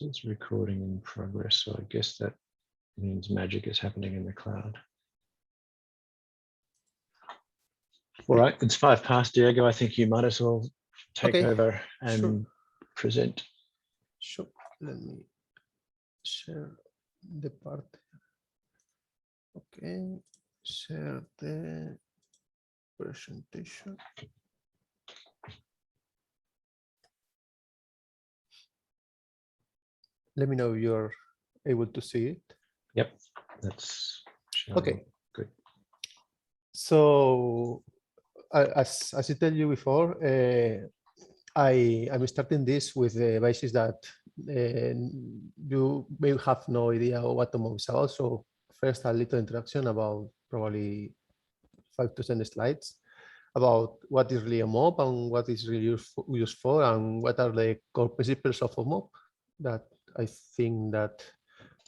says recording in progress. So I guess that means magic is happening in the cloud. All right, it's 5 past, Diego. I think you might as well take over and present. Sure. Let me share the part. Okay, share the presentation. Let me know if you're able to see it. Yep, that's okay. Good. So, as I told you before, I'm starting this with the basis that you may have no idea what Omop is about. So first, a little introduction about probably 5 to 10 slides about what is really Omop and what is really used for, and what are the core principles of Omop that I think that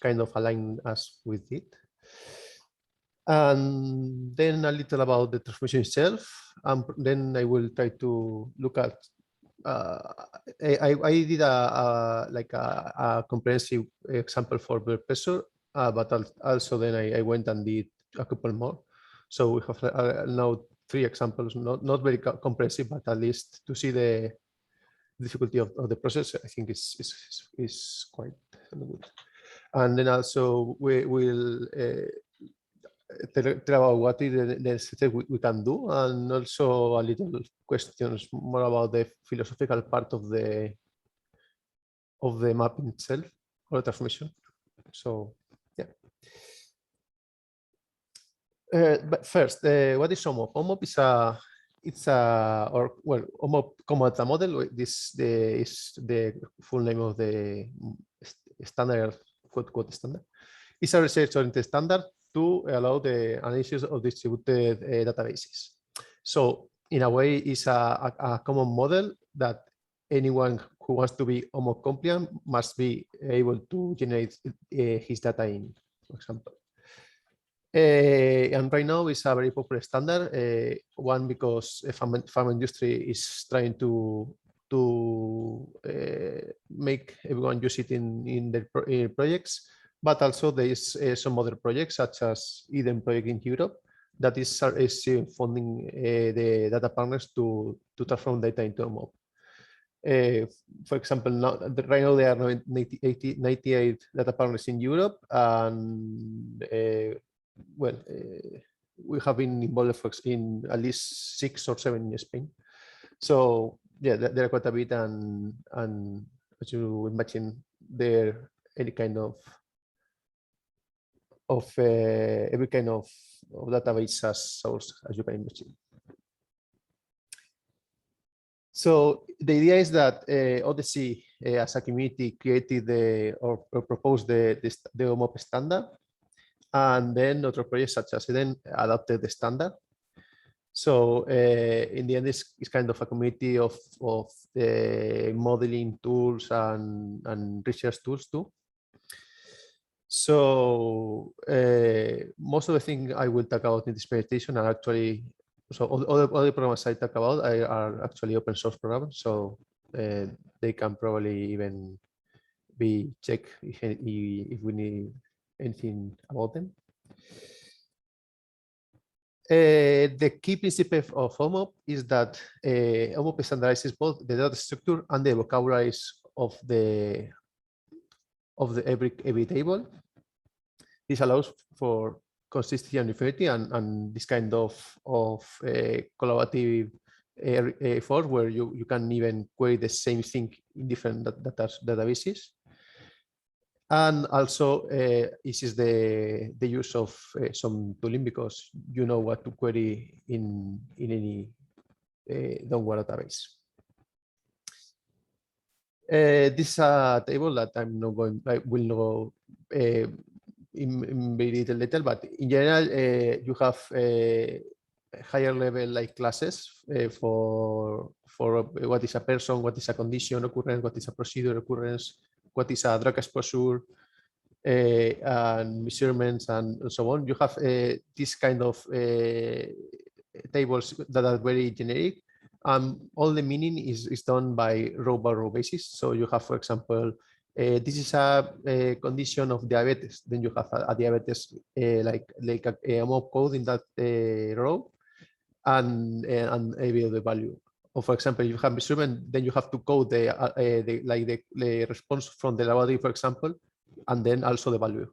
kind of align us with it. And then a little about the transformation itself, and then I will try to look at. I did a comprehensive example for blood pressure, but also then I went and did a couple more. So we have now 3 examples, not very comprehensive, but at least to see the difficulty of the process, I think is quite good. And then also we will tell about what is the step we can do, and also a little questions more about the philosophical part of the mapping itself or the transformation. So yeah. But first, what is Omop? Omop is Omop Common Data Model. This is the full name of the standard, quote standard. It's a research-oriented standard to allow the analysis of distributed databases. So in a way, it's a common model that anyone who wants to be Omop compliant must be able to generate his data in, for example. And right now it's a very popular standard. One, because the pharma industry is trying to make everyone use it in their projects. But also there is some other projects, such as Eden project in Europe, that is funding the data partners to transform data into Omop. For example, right now there are 98 data partners in Europe, and we have been involved in at least 6 or 7 in Spain. So yeah, there are quite a bit, and as you imagine, there any kind of every kind of database as source, as you can imagine. So the idea is that Odyssey, as a community, created or proposed the Omop standard, and then other projects such as Eden adopted the standard. So in the end, it's kind of a community of modeling tools and research tools too. So most of the things I will talk about in this presentation are actually, so all the programs I talk about are actually open source programs, so they can probably even be checked if we need anything about them. The key principle of Omop is that Omop standardizes both the data structure and the vocabularies of every table. This allows for consistency and uniformity and this kind of collaborative effort where you can even query the same thing in different databases. And also this is the use of some tooling, because you know what to query in any downward database. This is a table that I will not go in very little detail, but in general, you have higher level like classes for what is a person, what is a condition occurrence, what is a procedure occurrence, what is a drug exposure, and measurements, and so on. You have this kind of tables that are very generic. All the meaning is done by row basis. So you have, for example, This is a condition of diabetes. Then you have a diabetes like a Omop code in that row and a the value. Or for example, if you have measurement, then you have to code the response from the laboratory, for example, and then also the value.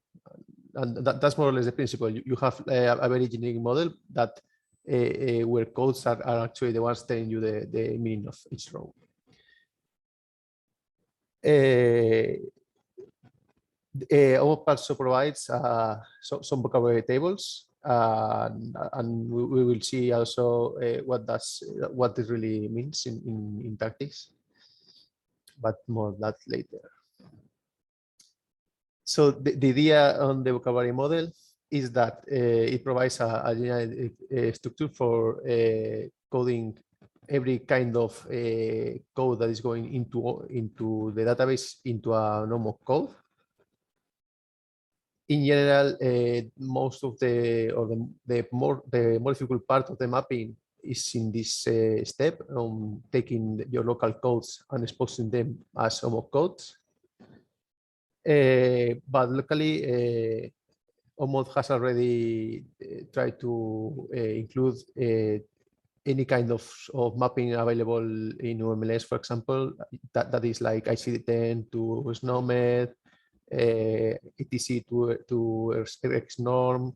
And that's more or less the principle. You have a very generic model that where codes are actually the ones telling you the meaning of each row. Omop also provides some vocabulary tables, and we will see also what this really means in practice, but more of that later. So the idea on the vocabulary model is that it provides a general structure for coding every kind of code that is going into the database into a normal code. In general, most of the more difficult part of the mapping is in this step, taking your local codes and exposing them as Omop codes. But luckily, Omop has already tried to include any kind of mapping available in UMLS, for example, that is like ICD-10 to SNOMED, etc to XNorm,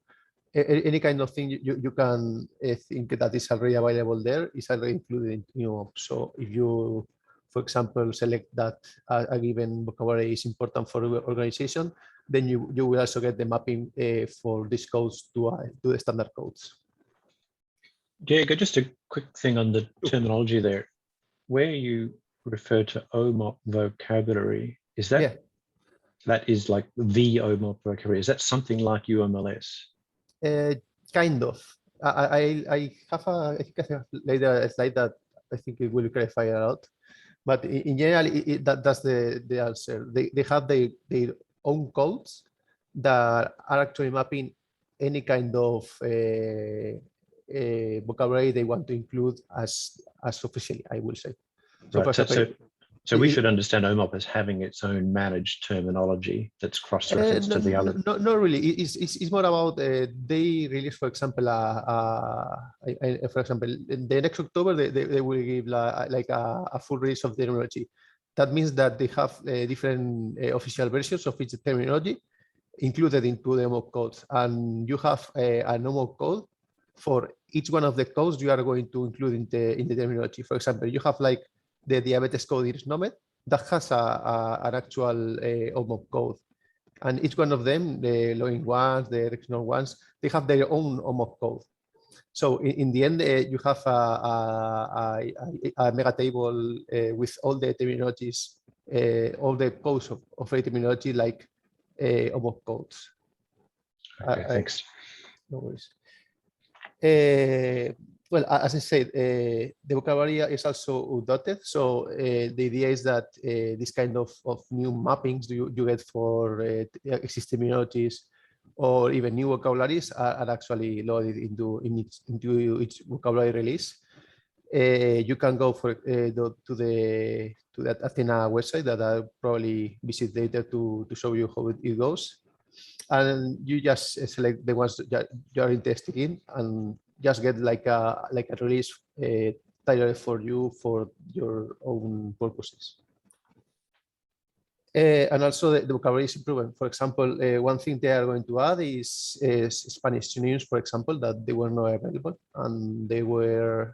any kind of thing you can think that is already available there is already included in Omop. So if you, for example, select that a given vocabulary is important for your organization, then you will also get the mapping for these codes to the standard codes. Diego, just a quick thing on the terminology there. Where you refer to Omop vocabulary, is that that is like the Omop vocabulary? Is that something like UMLS? Kind of. I have later a slide that I think it will clarify a lot. But in general, that's the answer. They have their own codes that are actually mapping any kind of vocabulary they want to include as officially, I will say. So, right. So we should understand Omop as having its own managed terminology that's cross-referenced to the other. Not really. It's more about they release, for example, the next October they will give like a full release of the terminology. That means that they have different official versions of each terminology included into the Omop codes, and you have an Omop code for each one of the codes you are going to include in the terminology. For example, you have like the diabetes code is SNOMED that has an actual Omop code, and each one of them, the low-in ones, the XNorm ones, they have their own Omop code. So in the end, you have a mega table with all the terminologies, all the codes of a terminology like Omop codes. Okay, thanks. No worries. Well, as I said, the vocabulary is also dotted. So the idea is that this kind of new mappings you get for existing terminologies or even new vocabularies are actually loaded into each vocabulary release. You can go to that Athena website that I'll probably visit later to show you how it goes. And you just select the ones that you're interested in and just get like a release tailored for you for your own purposes. And also the vocabulary is improving. For example, one thing they are going to add is Spanish synonyms, for example, that they were not available, and they were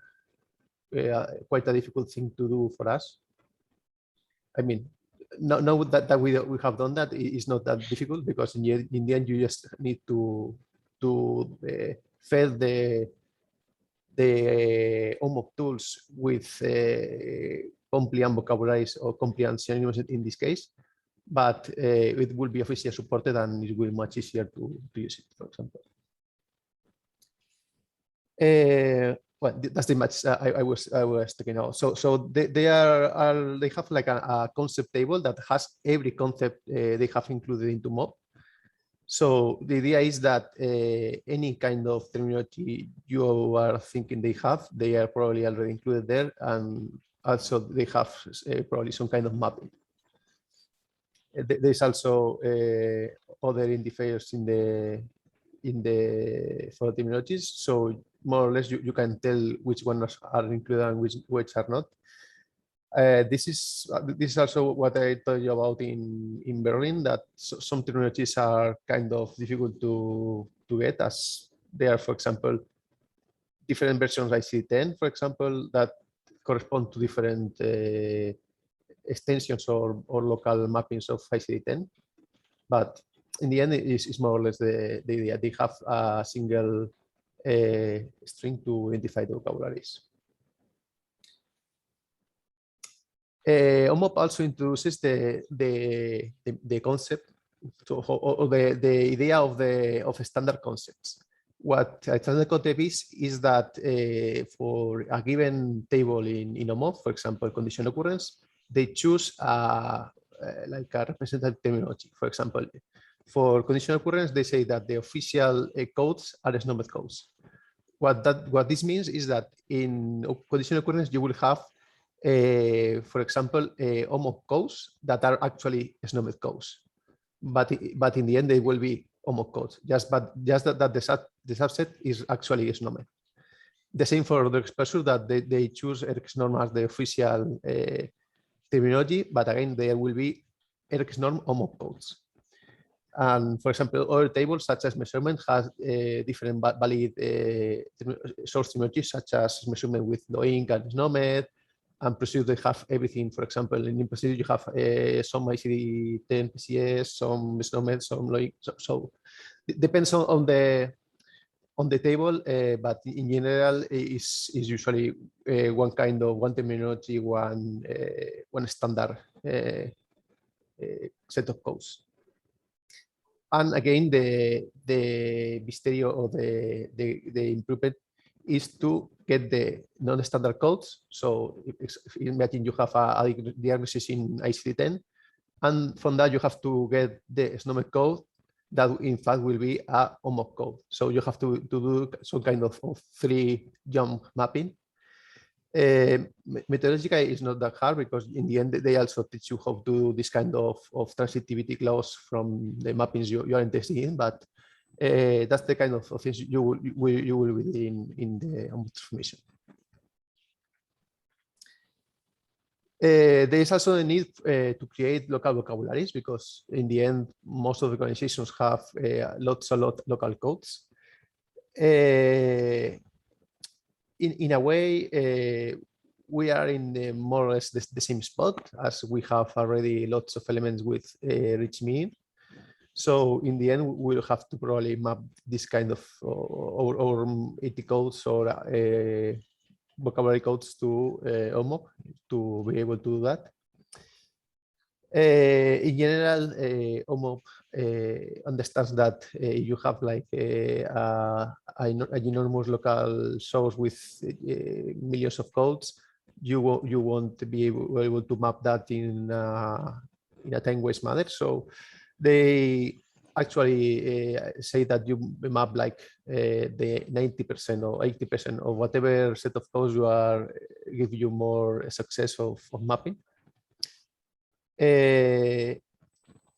quite a difficult thing to do for us. I mean, now that we have done that, it's not that difficult because in the end you just need to fill the Omop tools with compliant vocabularies or compliant synonyms in this case, but it will be officially supported and it will be much easier to use it, for example. Well, that's the much I was talking about. So they have like a concept table that has every concept they have included into Omop. So the idea is that any kind of terminology you are thinking they are probably already included there, and also they have probably some kind of mapping. There's also other identifiers in the for terminologies. So more or less you can tell which ones are included and which are not. This is also what I told you about in Berlin, that some terminologies are kind of difficult to get, as they are, for example, different versions of ICD-10, for example, that correspond to different extensions or local mappings of ICD-10. But in the end, it's more or less the idea. They have a single string to identify the vocabularies. Omop also introduces the concept or the idea of standard concepts. What a standard concept is that for a given table in Omop, for example, condition occurrence, they choose like a representative terminology. For example, for condition occurrence, they say that the official codes are SNOMED codes. What this means is that in condition occurrence, you will have, for example, Omop codes that are actually SNOMED codes, but in the end they will be Omop codes. Just that the subset is actually SNOMED. The same for the expressor, that they choose ERX-norm as the official terminology, but again there will be ERX-norm Omop codes. And for example, other tables such as measurement has different valid source terminologies, such as measurement with loink and SNOMED. And procedure, they have everything. For example, in procedure, you have some ICD-10 PCS, some SNOMED, some loink. So it depends on the table, but in general, is usually one terminology, one standard set of codes. And again, the mystery or the improvement is to get the non-standard codes. So imagine you have a diagnosis in ICD-10, and from that you have to get the SNOMED code that in fact will be a Omop code. So you have to do some kind of 3-jump mapping. Methodologically, it's not that hard, because in the end they also teach you how to do this kind of transitivity clause from the mappings you are interested in, but that's the kind of things you will be in the Omop transformation. There is also a need to create local vocabularies, because in the end, most of the organizations have lots of local codes. In a way, we are in more or less the same spot, as we have already lots of elements with rich meaning. So in the end, we'll have to probably map this kind of or ET codes or vocabulary codes to Omop to be able to do that. In general, Omop understands that you have like an enormous local source with millions of codes. You want to be able to map that in a time-wise manner. So they actually say that you map like the 90% or 80% of whatever set of codes you are give you more success of mapping.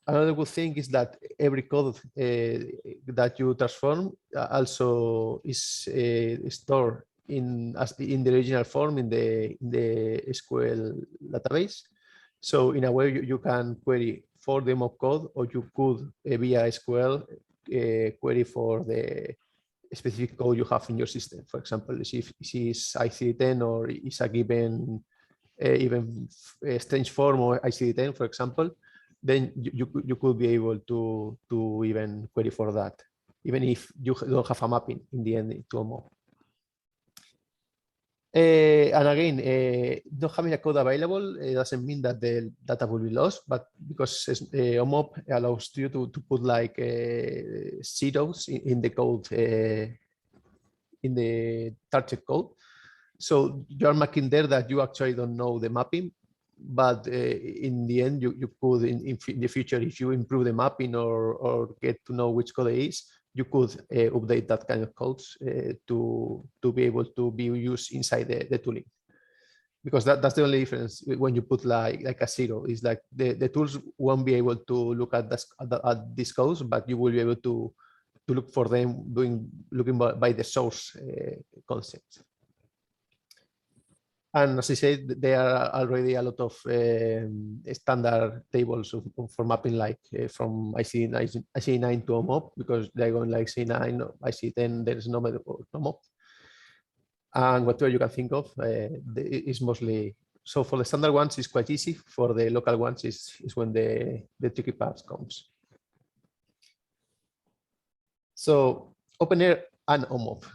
Another good thing is that every code that you transform also is stored in the original form in the SQL database. So in a way, you can query for the Omop code, or you could via SQL query for the specific code you have in your system. For example, if it is ICD-10 or is a given even a strange form or ICD-10, for example, then you could be able to even query for that, even if you don't have a mapping in the end to Omop. And again, not having a code available doesn't mean that the data will be lost, but because Omop allows you to put like zeros in the code, in the target code. So you're marking there that you actually don't know the mapping, but in the end, you could in the future, if you improve the mapping or get to know which code it is, you could update that kind of codes to be able to be used inside the tooling. because that's the only difference when you put like a 0. Is like the tools won't be able to look at this codes, but you will be able to look for them looking by the source concept. And as I said, there are already a lot of standard tables for mapping, like from IC9 to Omop, because they're going like IC9, IC10, there's no Omop. And whatever you can think of is mostly, so for the standard ones, it's quite easy. For the local ones, is when the tricky part comes. So openEHR and Omop.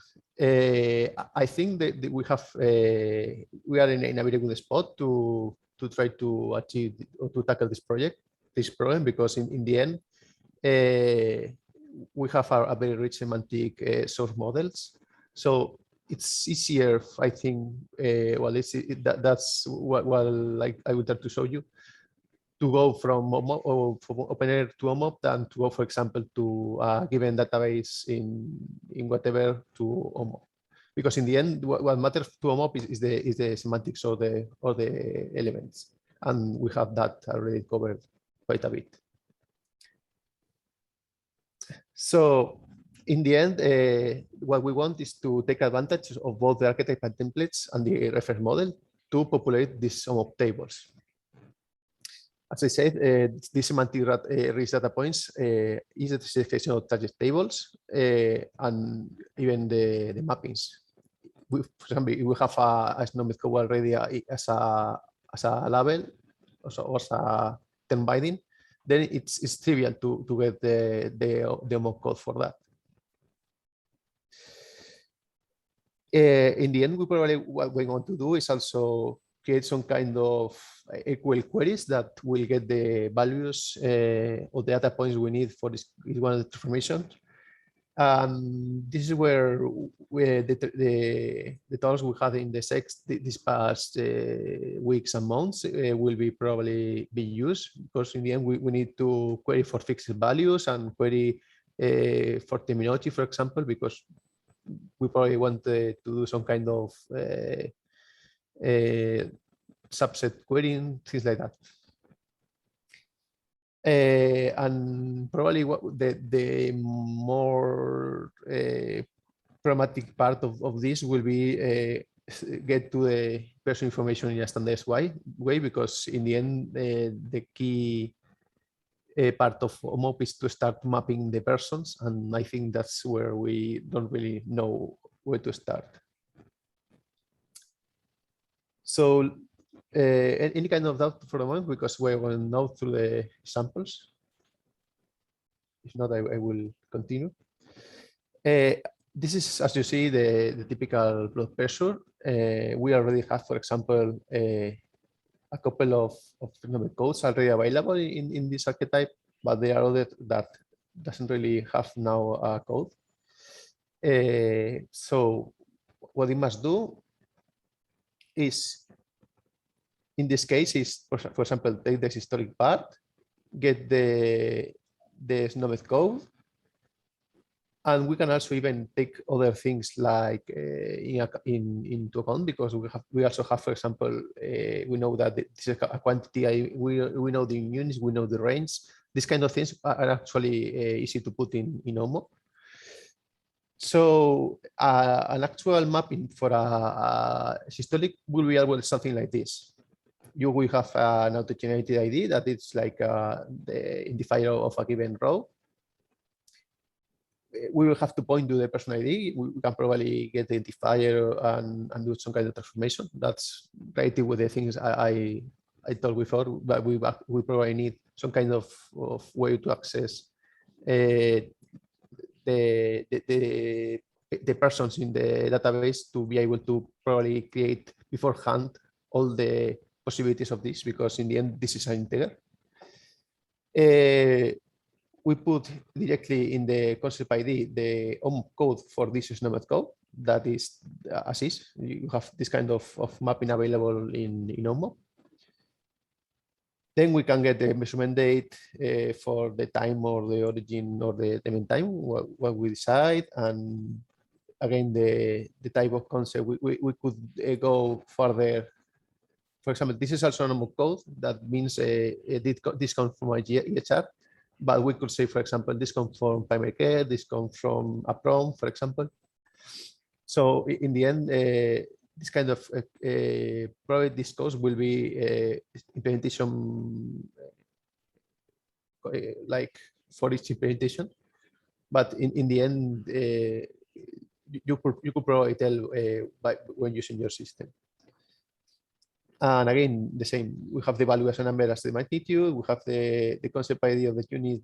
I think that we are in a very good spot to try to achieve or to tackle this problem, because in the end we have a very rich semantic source models. So it's easier, I think. That's what like I would try to show you, to go from openEHR to Omop than to go, for example, to a given database in whatever to Omop, because in the end, what matters to Omop is the semantics or the elements, and we have that already covered quite a bit. So in the end, what we want is to take advantage of both the archetype and templates and the reference model to populate these Omop tables. As I said, these semantic rich data points is the specification of target tables and even the mappings. For example, we have a SNOMED code already as a label, or as a term binding, then it's trivial to get the Omop code for that. In the end, we probably what we're going to do is also create some kind of SQL queries that will get the values or the data points we need for this one of the transformations. This is where the tools we had in the SEX these past weeks and months will probably be used, because in the end we need to query for fixed values and query for terminology, for example, because we probably want to do some kind of subset querying, things like that. And probably the more pragmatic part of this will be get to the person information in a standardized way, because in the end, the key part of Omop is to start mapping the persons, and I think that's where we don't really know where to start. So any kind of doubt for the moment, because we're going now through the samples. If not, I will continue. This is, as you see, the typical blood pressure. We already have, for example, a couple of SNOMED codes already available in this archetype, but there are others that doesn't really have now a code. So what it must do is, in this case, is for example, take this historic part, get the SNOMED code, and we can also even take other things like into account, because we also have, for example, we know that this is a quantity. We know the units, we know the range. These kind of things are actually easy to put in Omop. So an actual mapping for a systolic will be able something like this. You will have an auto-generated ID that is like the identifier of a given row. We will have to point to the person ID. We can probably get the identifier and do some kind of transformation. That's related with the things I told before, but we probably need some kind of way to access the persons in the database to be able to probably create beforehand all the possibilities of this, because in the end, this is an integer. We put directly in the concept ID the Omop code for this SNOMED code. That is as is. You have this kind of mapping available in Omop. Then we can get the measurement date for the time or the origin or the mean time, what we decide. And again, the type of concept, we could go further for example, this is also a normal code. That means this comes from a EHR, but we could say, for example, this comes from primary care, this comes from a prom, for example. So in the end, this kind of probably this code will be implementation like for each implementation, but in the end, you could probably tell when using your system. And again, the same. We have the value as a number as the magnitude. We have the concept ID of the unit.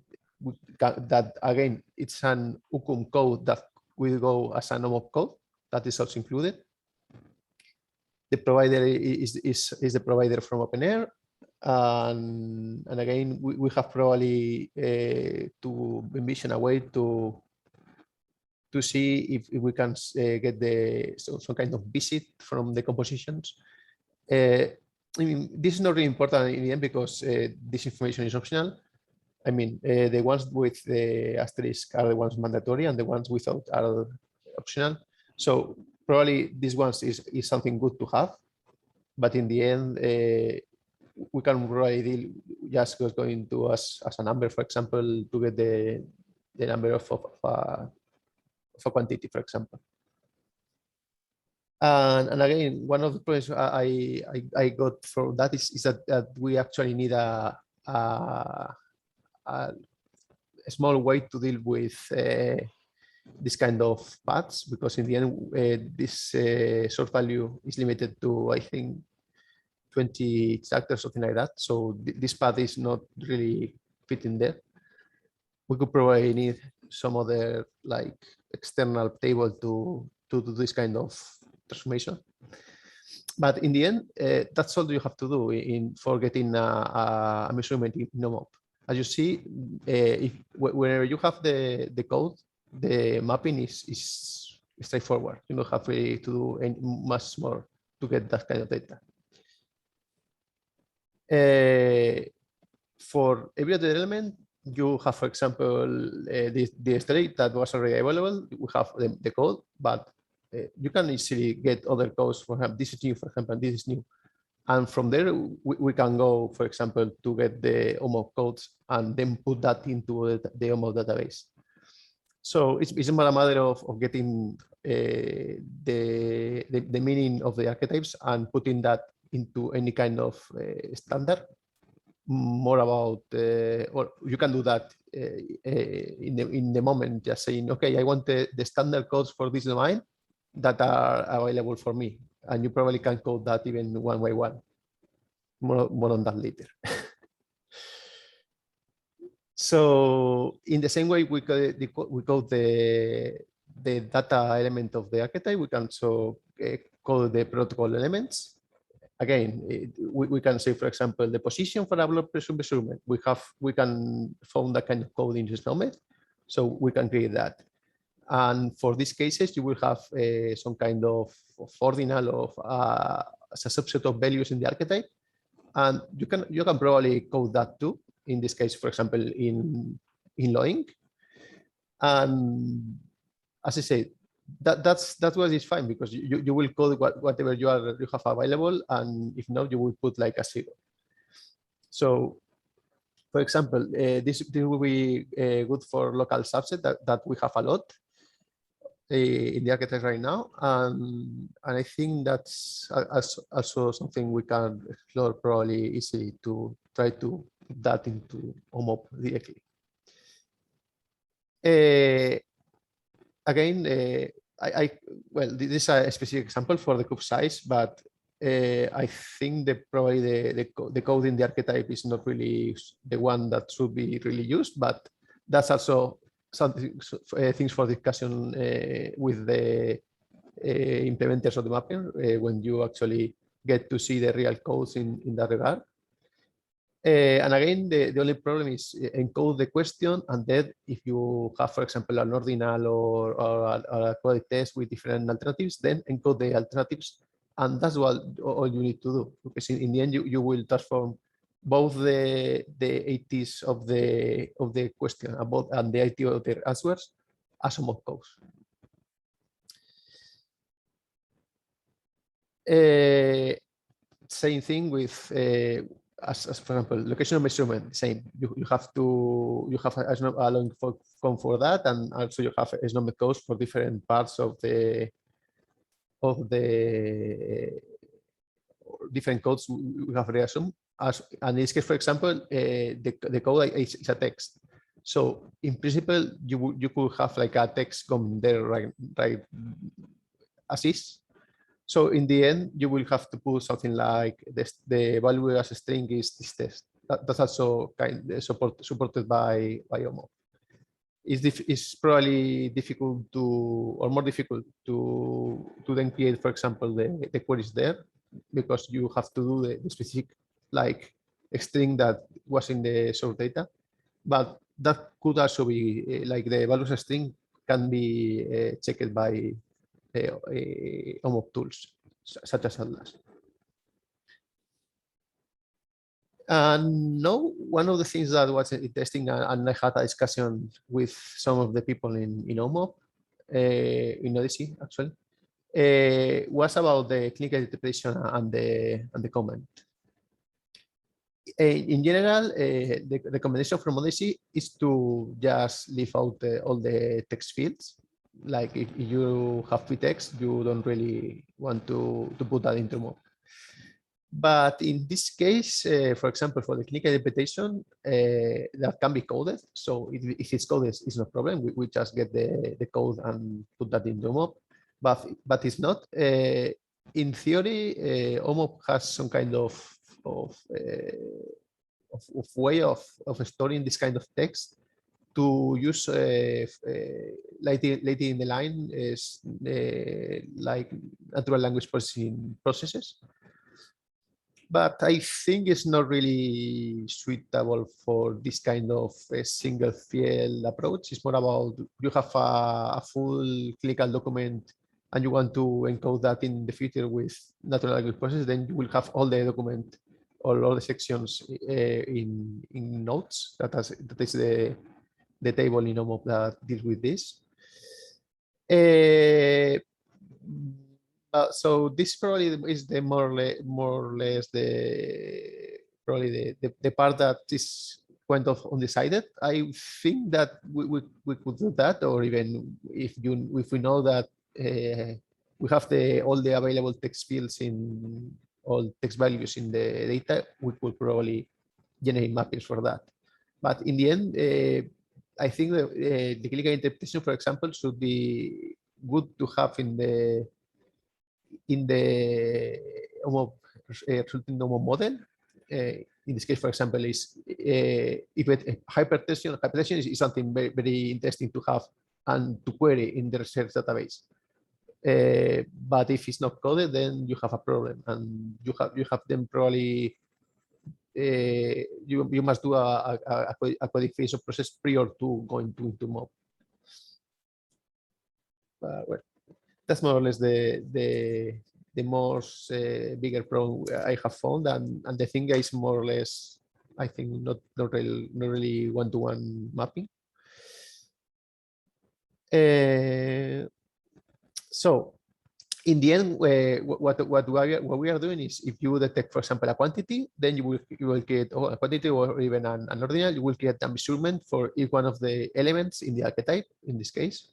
That again, it's an UCUM code that will go as an Omop code. That is also included. The provider is the provider from openEHR. And again, we have probably to envision a way to see if we can get some kind of visit from the compositions. I mean, this is not really important in the end because this information is optional. I mean, the ones with the asterisk are the ones mandatory, and the ones without are optional. So probably these ones is something good to have, but in the end, we can really deal just going to as a number, for example, to get the number of a quantity, for example. And again, one of the problems I got from that is that we actually need a small way to deal with this kind of paths, because in the end, this source value is limited to, I think, 20 chapters, something like that. So this path is not really fitting there. We could probably need some other like external table to do this kind of transformation. But in the end, that's all you have to do for getting a measurement in Omop. As you see, whenever you have the code, the mapping is straightforward. You don't have really to do much more to get that kind of data. For every other element, you have, for example, the state that was already available. We have the code, but you can easily get other codes. For example, this is new, for example, this is new. And from there, we can go, for example, to get the Omop codes and then put that into the Omop database. So it's more a matter of getting the meaning of the archetypes and putting that into any kind of standard. More about, or you can do that in the moment, just saying, okay, I want the standard codes for this domain that are available for me. And you probably can code that even one by one. More on that later. So in the same way we code the data element of the archetype, we can also code the protocol elements. Again, we can say, for example, the position for a blood pressure measurement. We can find that kind of code in this moment, so we can create that. And for these cases, you will have some kind of ordinal of as a subset of values in the archetype, and you can probably code that too. In this case, for example, in Loink. And as I said, that's what is fine, because you will code whatever you have available, and if not, you will put like a 0. So, for example, this will be good for local subset that we have a lot in the architect right now, and I think that's also something we can explore probably easily to try to put that into Omop directly. Again, well, this is a specific example for the cube size, but I think probably the code in the archetype is not really the one that should be really used, but that's also something things for discussion with the implementers of the mapping when you actually get to see the real codes in that regard. And again, the only problem is encode the question, and then if you have, for example, an ordinal or a quality test with different alternatives, then encode the alternatives, and that's all you need to do, because in the end you will transform both the 80s of the question and the 80 of the answers as Omop codes. same thing with as for example, location of measurement. Same. You have a long form for that, and also you have a SNOMED codes for different parts of the different codes we have reassumed. And in this case, for example, the code is a text. So in principle, you could have like a text come there right as is. So in the end, you will have to put something like this, the value as a string is this text. That's also supported by Omop. It's probably difficult to, or more difficult to then create, for example, the queries there, because you have to do the specific like string that was in the source data. But that could also be like the values string can be checked by Omop tools such as Atlas. And now, one of the things that was interesting, and I had a discussion with some of the people in Omop, in Odyssey actually, was about the clinical interpretation and the comment. In general, the recommendation from Odyssey is to just leave out all the text fields. Like if you have free text, you don't really want to put that into Omop. But in this case, for example, for the clinical interpretation, that can be coded. So if it's coded, it's no problem. We just get the code and put that into Omop. But it's not. In theory, Omop has some kind of way of storing this kind of text to use later in the line is like natural language processing processes. But I think it's not really suitable for this kind of single field approach. It's more about you have a full clinical document and you want to encode that in the future with natural language process, then you will have all the document or all the sections in notes. That is the table in Omop that deals with this. So this probably is the more or less the part that is kind of undecided. I think that we could do that, or even if we know that we have all the available text fields in all text values in the data, we could probably generate mappings for that. But in the end, I think the clinical interpretation, for example, should be good to have in the Omop resulting Omop model. In this case, for example, is if hypertension is something very, very interesting to have and to query in the research database. But if it's not coded, then you have a problem, and you have them probably you must do a codification process prior to going into Omop. Well, that's more or less the most bigger problem I have found, and the thing is more or less, I think, not really one-to-one mapping. So in the end, what we are doing is, if you detect, for example, a quantity, then you will create a quantity or even an ordinal. You will create a measurement for each one of the elements in the archetype. In this case,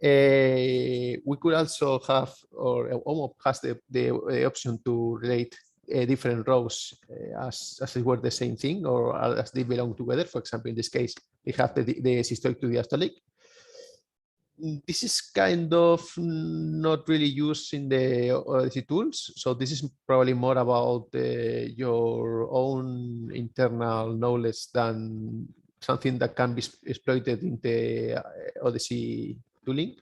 we could also have, or Omop has the option to relate different rows as it were the same thing, or as they belong together. For example, in this case, we have the systolic to diastolic. This is kind of not really used in the Odyssey tools. So this is probably more about your own internal knowledge than something that can be exploited in the Odyssey tooling.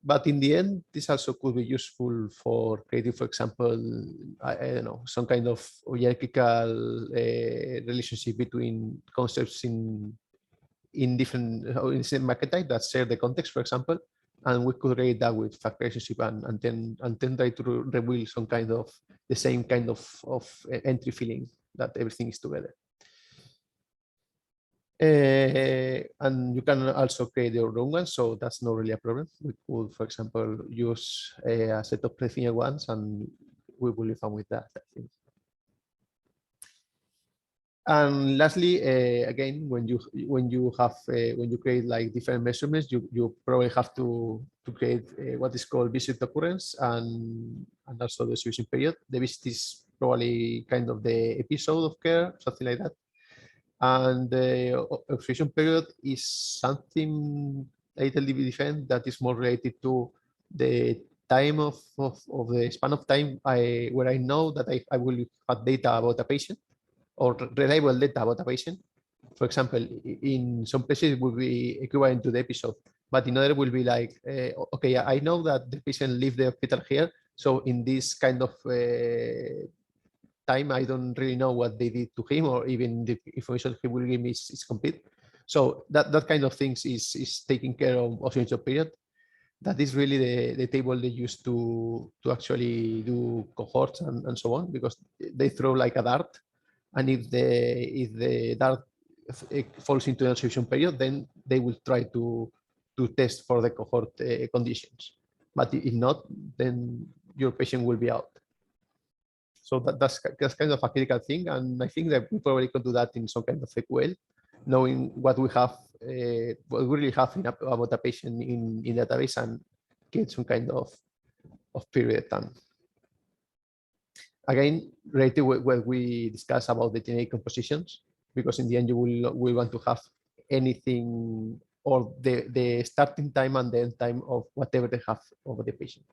But in the end, this also could be useful for creating, for example, I don't know, some kind of hierarchical relationship between concepts in different in the same archetype that share the context, for example, and we could create that with fact relationship and then try to reveal some kind of the same kind of entry feeling that everything is together. And you can also create your own ones, so that's not really a problem. We could, for example, use a set of predefined ones and we will be fine with that, I think. And lastly, again, when you create like different measurements, you probably have to create what is called visit occurrence and also the distribution period. The visit is probably kind of the episode of care, something like that. And the observation period is something a little bit different that is more related to the time of the span of time where I know that I will have data about a patient, or reliable data about a patient. For example, in some places it will be equivalent to the episode, but in other will be like, okay, I know that the patient left the hospital here, so in this kind of time, I don't really know what they did to him, or even the information he will give me is complete. So that kind of things is taking care of observation period. That is really the table they use to actually do cohorts and so on, because they throw like a dart. And if the dart falls into the observation period, then they will try to test for the cohort conditions. But if not, then your patient will be out. So that's kind of a critical thing, and I think that we probably could do that in some kind of SQL, knowing what we have, what we really have about a patient in database, and get some kind of period time. Again, related with what we discussed about the genetic compositions, because in the end you will want to have anything, or the starting time and the end time of whatever they have over the patient.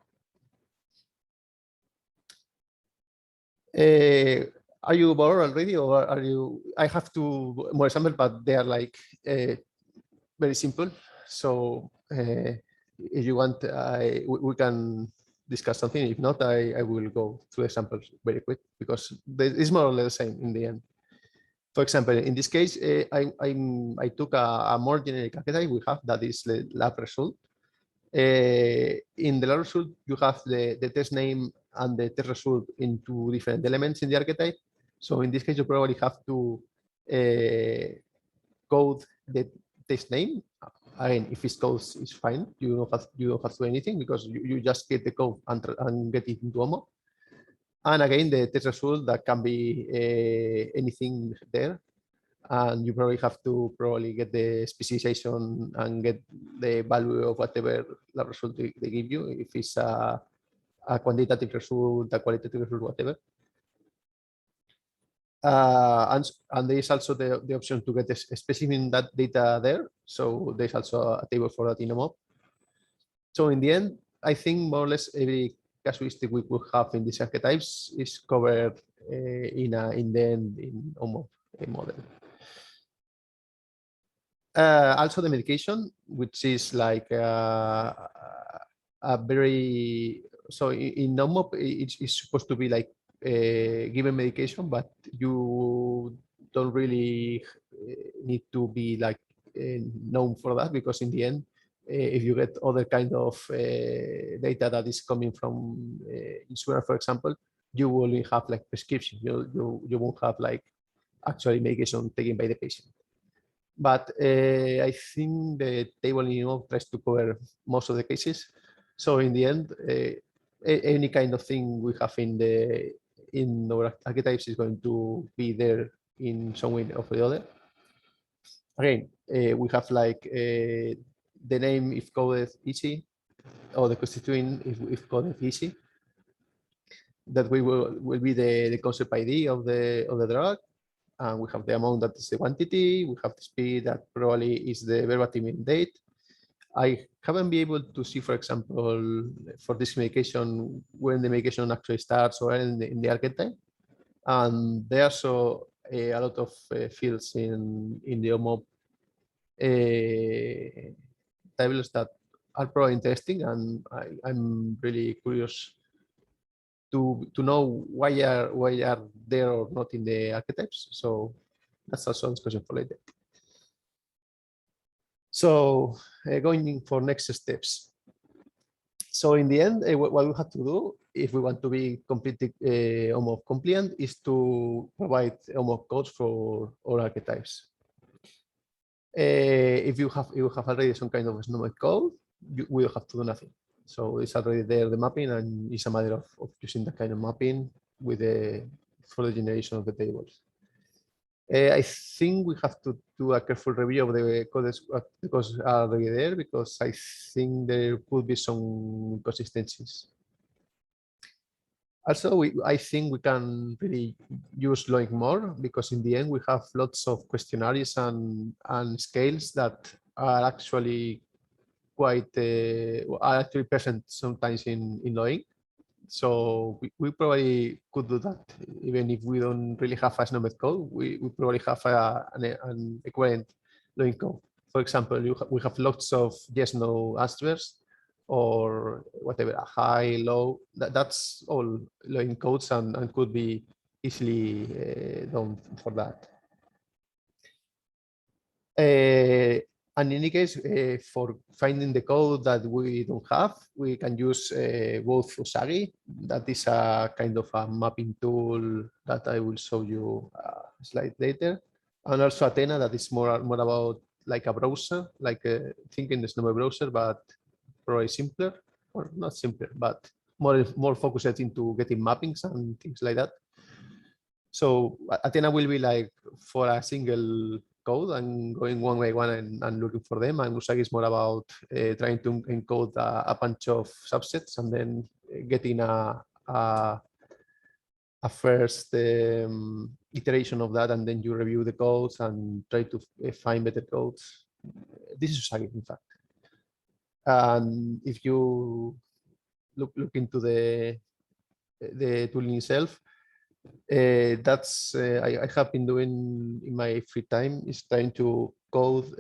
Are you bored already, or are you? I have two more examples, but they are like very simple. So if you want, we can discuss something. If not, I will go through examples very quick, because it's more or less the same in the end. For example, in this case, I took a more generic archetype we have, that is the lab result. In the lab result, you have the test name and the test result in two different elements in the archetype. So in this case, you probably have to code the test name. Again, if it's code, it's fine. You don't have to do anything, because you just get the code and get it into Omop. And again, the test result, that can be anything there. And you probably have to get the specification and get the value of whatever the result they give you. If it's a quantitative result, a qualitative result, whatever. And there is also the option to get a specific that data there. So there's also a table for that in Omop. So in the end, I think more or less every casuistic we could have in these archetypes is covered in the end in Omop model. Also the medication, which is like a very, so in Omop it's supposed to be like given medication, but you don't really need to be like known for that, because in the end, if you get other kind of data that is coming from insurance, for example, you will only have like prescription. You won't have like actually medication taken by the patient. But I think the table in Omop tries to cover most of the cases. So in the end, any kind of thing we have in our archetypes is going to be there in some way or the other. Again, we have like the name if coded easy, or the constituent if coded easy. That will be the concept ID of the drug. And we have the amount, that is the quantity. We have the speed, that probably is the verbatim date. I haven't been able to see, for example, for this medication, when the medication actually starts or in the archetype. And there are also a lot of fields in the Omop tables that are probably interesting, and I'm really curious to know why are there or not in the archetypes. So that's also a discussion for later. So going for next steps. So in the end, what we have to do if we want to be completely Omop compliant is to provide Omop codes for all archetypes. If you have already some kind of SNOMED code, we don't have to do nothing. So it's already there, the mapping, and it's a matter of using that kind of mapping with for the generation of the tables. I think we have to do a careful review of the codes because are already there, because I think there could be some inconsistencies. Also, I think we can really use LOINC more, because in the end we have lots of questionnaires and scales that are actually quite are actually present sometimes in LOINC. So we probably could do that even if we don't really have a SNOMED code. We probably have an equivalent LOINC code. For example, we have lots of yes/no answers, or whatever, a high, low. That's all LOINC codes and could be easily done for that. And in any case, for finding the code that we don't have, we can use both Usagi. That is a kind of a mapping tool that I will show you a slide later. And also Athena, that is more about like a browser, like thinking there's no browser, but probably simpler, or not simpler, but more focused into getting mappings and things like that. So Athena will be like for a single code and going one by one and looking for them. And Usagi is more about trying to encode a bunch of subsets and then getting a first iteration of that, and then you review the codes and try to find better codes. This is Usagi, in fact. And if you look into the tooling itself, that's I have been doing in my free time, is trying to code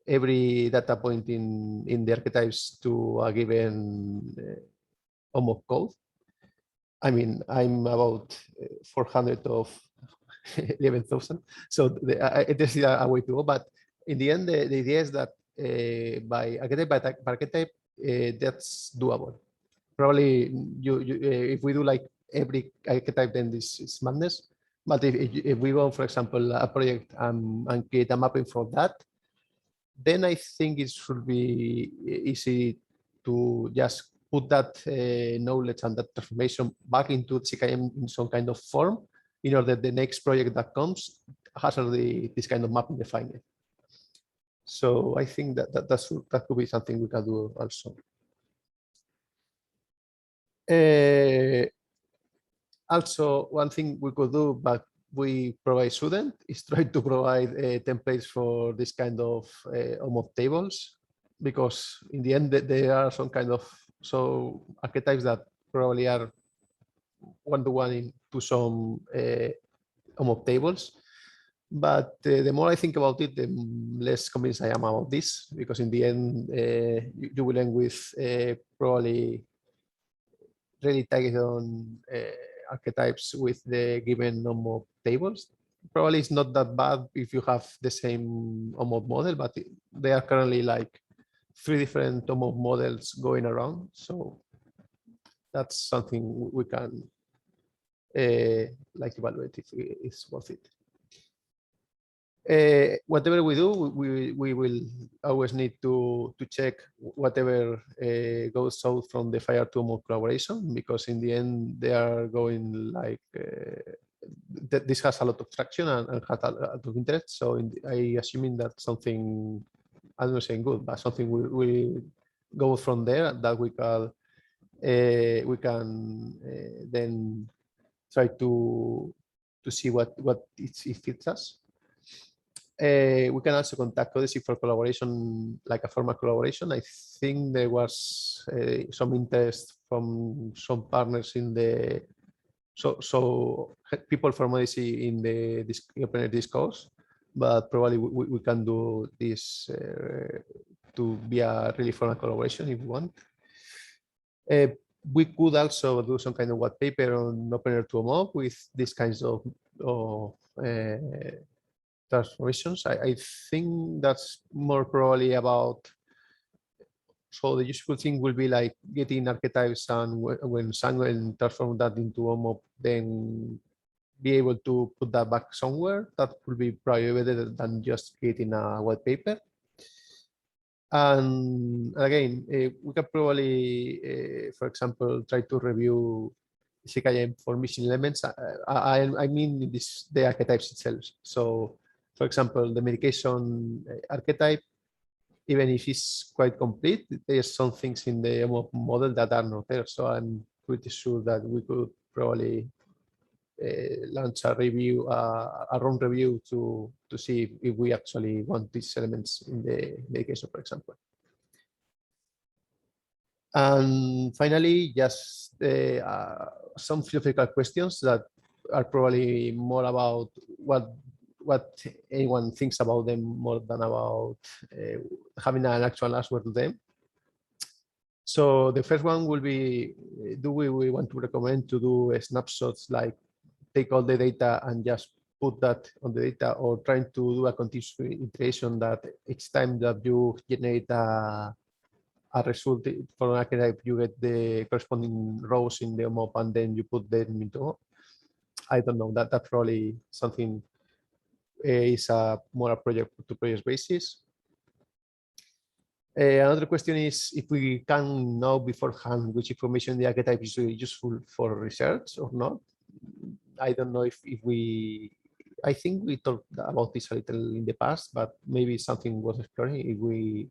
every data point in the archetypes to a given Omop code. I mean, I'm about 400 of 11,000, so there's a way to go. But in the end, the idea is that by archetype, that's doable. Probably if we do like every archetype, then this is madness. But if we go, for example, a project and create a mapping for that, then I think it should be easy to just put that knowledge and that transformation back into CKM in some kind of form, in order that the next project that comes has already this kind of mapping defined. So I think that could be something we can do also. Also, one thing we could do, but we provide student, is try to provide templates for this kind of Omop tables, because in the end there are some kind of archetypes that probably are one-to-one into some Omop tables. But the more I think about it, the less convinced I am about this, because in the end you will end with probably really targeted on archetypes with the given Omop tables. Probably it's not that bad if you have the same Omop model, but they are currently like 3 different Omop models going around. So that's something we can like evaluate if it's worth it. Whatever we do, we will always need to check whatever goes out from the FIRE to Omop collaboration, because in the end they are going like this has a lot of traction and has a lot of interest. So I assuming that something, I'm not saying good, but something will go from there that we can then try to see what it fits us. We can also contact Odyssey for collaboration, like a formal collaboration. I think there was some interest from some partners in the so people from Odyssey in the open discourse, but probably we can do this to be a really formal collaboration if we want. We could also do some kind of white paper on openEHR to Omop with these kinds of transformations. I think that's more probably about, so the useful thing will be like getting archetypes, and when Sanguine transform that into Omop, then be able to put that back somewhere. That will be probably better than just creating a white paper. And again, we can probably, for example, try to review Cdm for missing elements. I mean the archetypes itself. So, for example, the medication archetype, even if it's quite complete, there's some things in the Omop model that are not there. So I'm pretty sure that we could probably launch a review, a run review to see if we actually want these elements in the medication, for example. And finally, just some philosophical questions that are probably more about what anyone thinks about them more than about having an actual answer to them. So the first one will be, do we want to recommend to do snapshots, like take all the data and just put that on the data, or trying to do a continuous iteration that each time that you generate a result for an archetype, you get the corresponding rows in the Omop and then you put them into Omop? I don't know, that's probably something is more a project to project basis. Another question is if we can know beforehand which information in the archetype is really useful for research or not. I don't know if we, I think we talked about this a little in the past, but maybe something worth exploring if we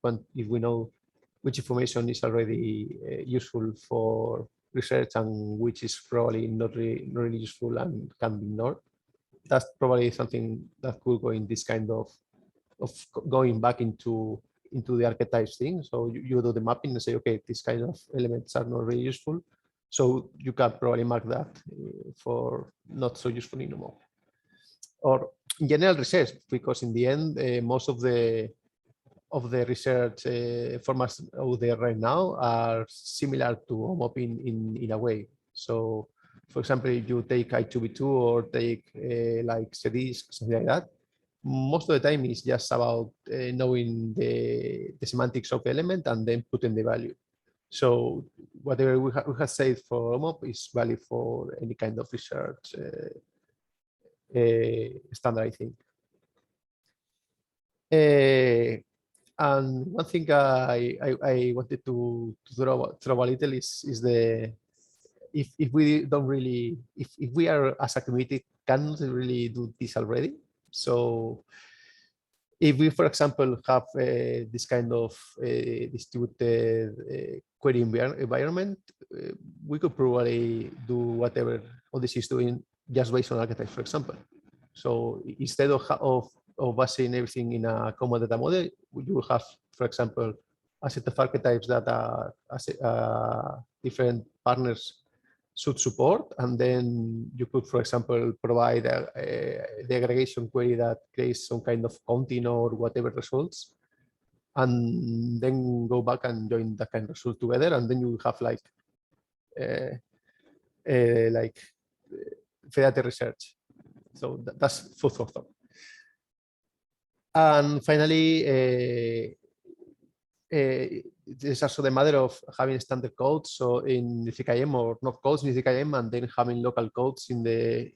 know which information is already useful for research and which is probably not really useful and can be ignored. That's probably something that could go in this kind of going back into the archetypes thing. So you do the mapping and say, okay, these kind of elements are not really useful. So you can probably mark that for not so useful in Omop. Or in general research, because in the end, most of the research formats out there right now are similar to Omop in a way. So, for example, if you take I2V2 or take like CDs, something like that, most of the time it's just about knowing the semantics of the element and then putting the value. So whatever we have said for Omop is valid for any kind of research standard, I think. And one thing I wanted to throw a little is the if we don't really if we are as a community cannot really do this already. So if we, for example, have this kind of distributed query environment, we could probably do whatever Odyssey is doing just based on archetypes, for example. So instead of basing everything in a common data model, you will have, for example, a set of archetypes that different partners should support, and then you could, for example, provide the aggregation query that creates some kind of counting or whatever results, and then go back and join that kind of result together, and then you have like VeraTech research. So that's food for thought. And finally, there's also the matter of having standard codes. So in the Cdm, or not codes in the Cdm, and then having local codes in the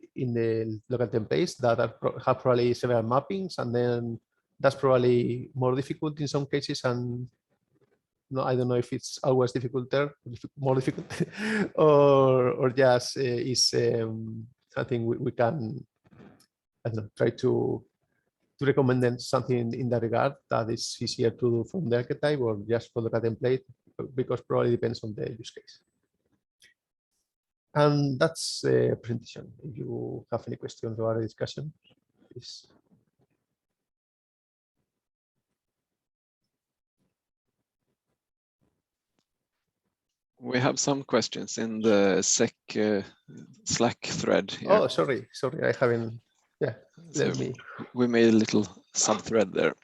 local templates that have probably several mappings, and then that's probably more difficult in some cases. And no, I don't know if it's always difficult there, more difficult, or just is something we can, I don't know, try to recommend them something in that regard that is easier to do from the archetype or just for the template, because probably depends on the use case. And that's the presentation. If you have any questions or other discussion, please. We have some questions in the Slack thread here. Oh, sorry, I haven't. Yeah, let me. We made a little sub-thread there.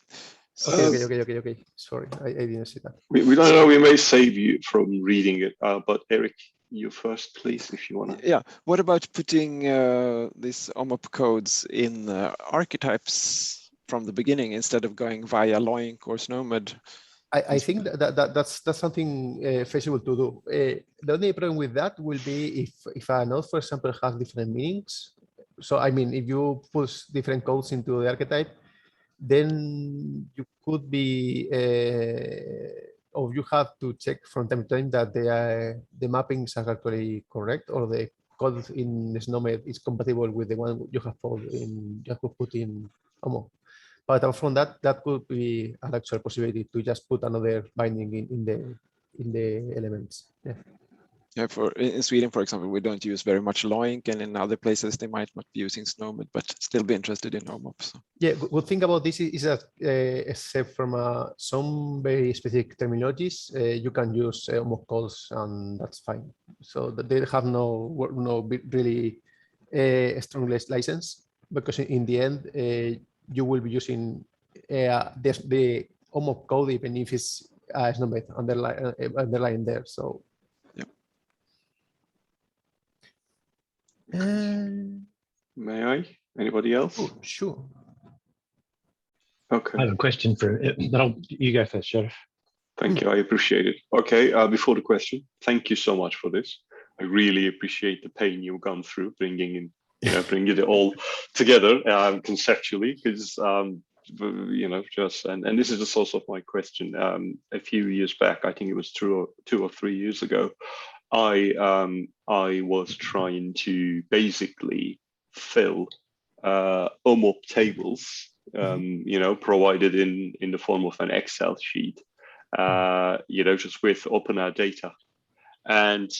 So, okay. Sorry, I didn't see that. We don't know. We may save you from reading it, but Eric, you first, please, if you want to. Yeah. What about putting these Omop codes in archetypes from the beginning instead of going via Loink or Snowmed? I think that's something feasible to do. The only problem with that will be if a node, for example, has different meanings. So I mean, if you push different codes into the archetype, then you could be, or you have to check from time to time that the mappings are actually correct, or the code in SNOMED is compatible with the one you have put in Omop. But apart from that, that could be an actual possibility to just put another binding in the elements. Yeah. Yeah, in Sweden, for example, we don't use very much Loink, and in other places they might not be using SNOMED, but still be interested in Omop. So. Yeah, good thing about this is that except from some very specific terminologies, you can use Omop calls, and that's fine. So they have no really strong license, because in the end you will be using the Omop code even if it's SNOMED underline there. So. May I? Anybody else? Oh, sure. Okay. I have a question for you go first, Sheriff. Thank you. I appreciate it. Okay. Before the question, thank you so much for this. I really appreciate the pain you've gone through bringing it all together conceptually, because and this is the source of my question. A few years back, I think it was 2 or 3 years ago, I was trying to basically fill Omop tables, provided in the form of an Excel sheet, just with openEHR data, and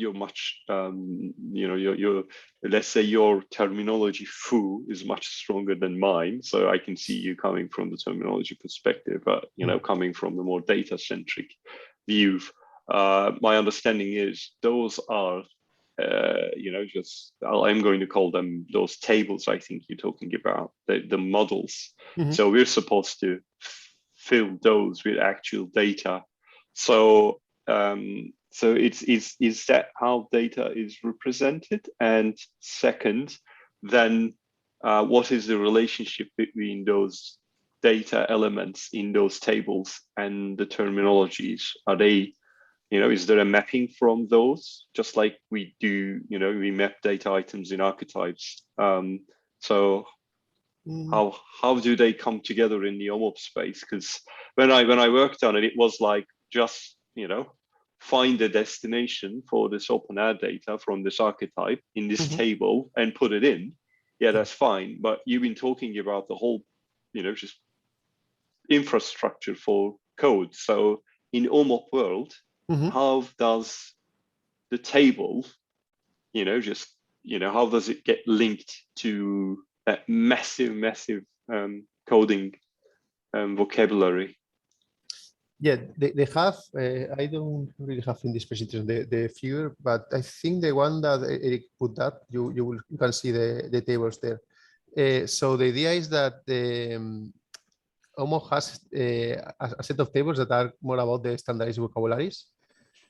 you're much, let's say your terminology foo is much stronger than mine. So I can see you coming from the terminology perspective, but, coming from the more data-centric view, my understanding is those are, I'm going to call them those tables I think you're talking about, the models. So we're supposed to fill those with actual data. So, is that how data is represented? And second, then what is the relationship between those data elements in those tables and the terminologies? Are they, is there a mapping from those, just like we do, we map data items in archetypes? So how do they come together in the Omop space? Because when I worked on it, it was like just, find a destination for this openEHR data from this archetype in this table and put it in. Yeah, that's fine. But you've been talking about the whole, just infrastructure for code. So in Omop world, how does the table, how does it get linked to that massive coding vocabulary? Yeah, they have, I don't really have in this presentation the figure, but I think the one that Eric put up, you can see the tables there. So the idea is that Omop has a set of tables that are more about the standardized vocabularies.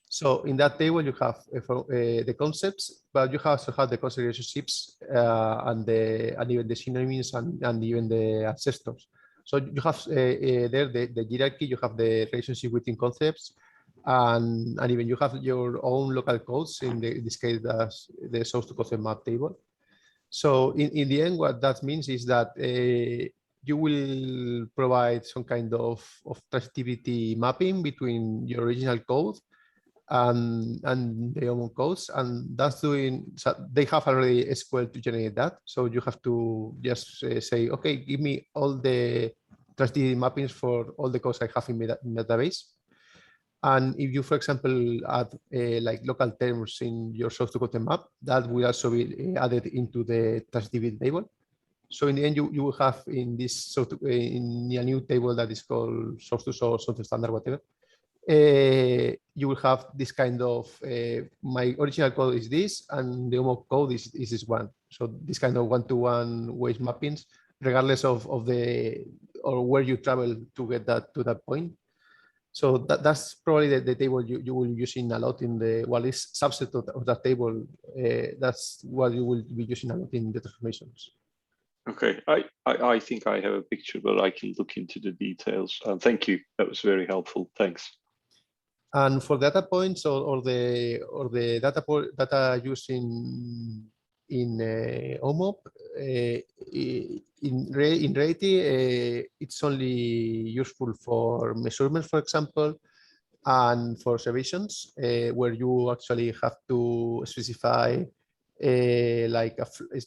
So in that table, you have the concepts, but you also have the concept relationships and even the synonyms and even the ancestors. So you have there the hierarchy, you have the relationship between concepts, and even you have your own local codes, in this case, the source to concept map table. So in the end, what that means is that you will provide some kind of transitivity mapping between your original code and the Omop codes, and that's doing, so they have already SQL to generate that. So you have to just say, okay, give me all the transitivity mappings for all the codes I have in my database. And if you, for example, add like local terms in your source to content map, that will also be added into the transitivity table. So in the end, you will have in this in a new table that is called source to source, source to standard, whatever. You will have this kind of my original code is this, and the Omop code is this one. So this kind of one-to-one weight mappings, regardless of the or where you travel to get that to that point. So that's probably the table you will be using a lot in the subset of that table. That's what you will be using a lot in the transformations. Okay, I think I have a picture, but I can look into the details. Thank you. That was very helpful. Thanks. And for data points or the data used in Omop. In reality, it's only useful for measurements, for example, and for observations, where you actually have to specify like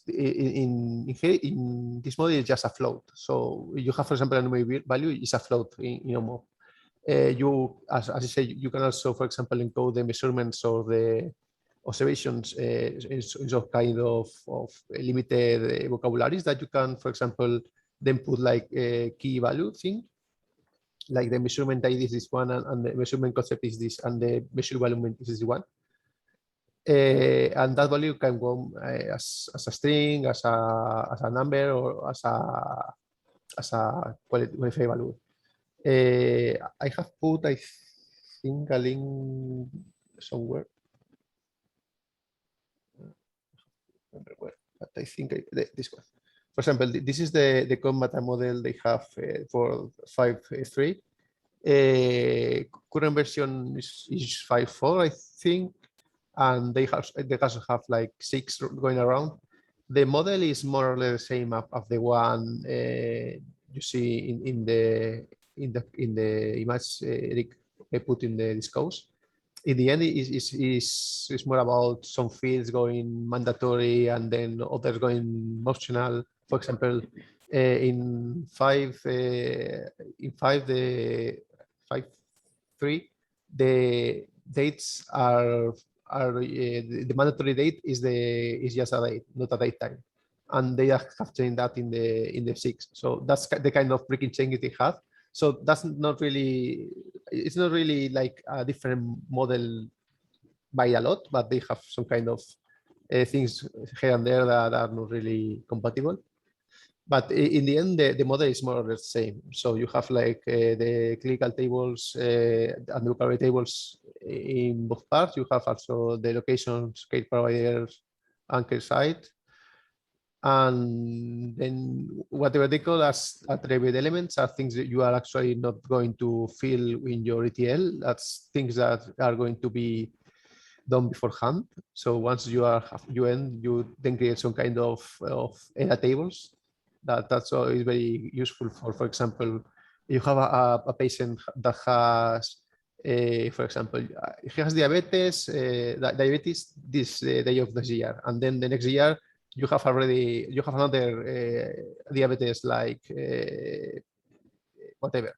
in this model is just a float. So you have, for example, a numeric value is a float in Omop. You, as I say, you can also, for example, encode the measurements or the observations in some kind of limited vocabularies that you can, for example, then put like a key value thing. Like the measurement ID is this one, and the measurement concept is this, and the measure volume is this one. And that value can go as a string, as a number, or as a qualified value. I have put, I think, a link somewhere. I don't remember where, but I think this one. For example, this is the combat model they have for 5.3. Current version is 5.4, I think, and they also have like 6 going around. The model is more or less the same as the one you see in the image Eric put in the discourse. In the end, is more about some fields going mandatory and then others going optional. For example, in 5.3, the dates are the mandatory date is just a date, not a date time, and they have changed that in the 6. So that's the kind of breaking changes they have. So that's not really, it's not really like a different model by a lot, but they have some kind of things here and there that are not really compatible. But in the end, the model is more or less the same. So you have like the clinical tables and the vocabulary tables in both parts. You have also the locations, care providers, and care site. And then whatever they call as attribute elements are things that you are actually not going to fill in your ETL. That's things that are going to be done beforehand. So once you then create some kind of data tables. That's always very useful for example, you have a patient that has, for example, he has diabetes this day of this year, and then the next year you have another diabetes like whatever.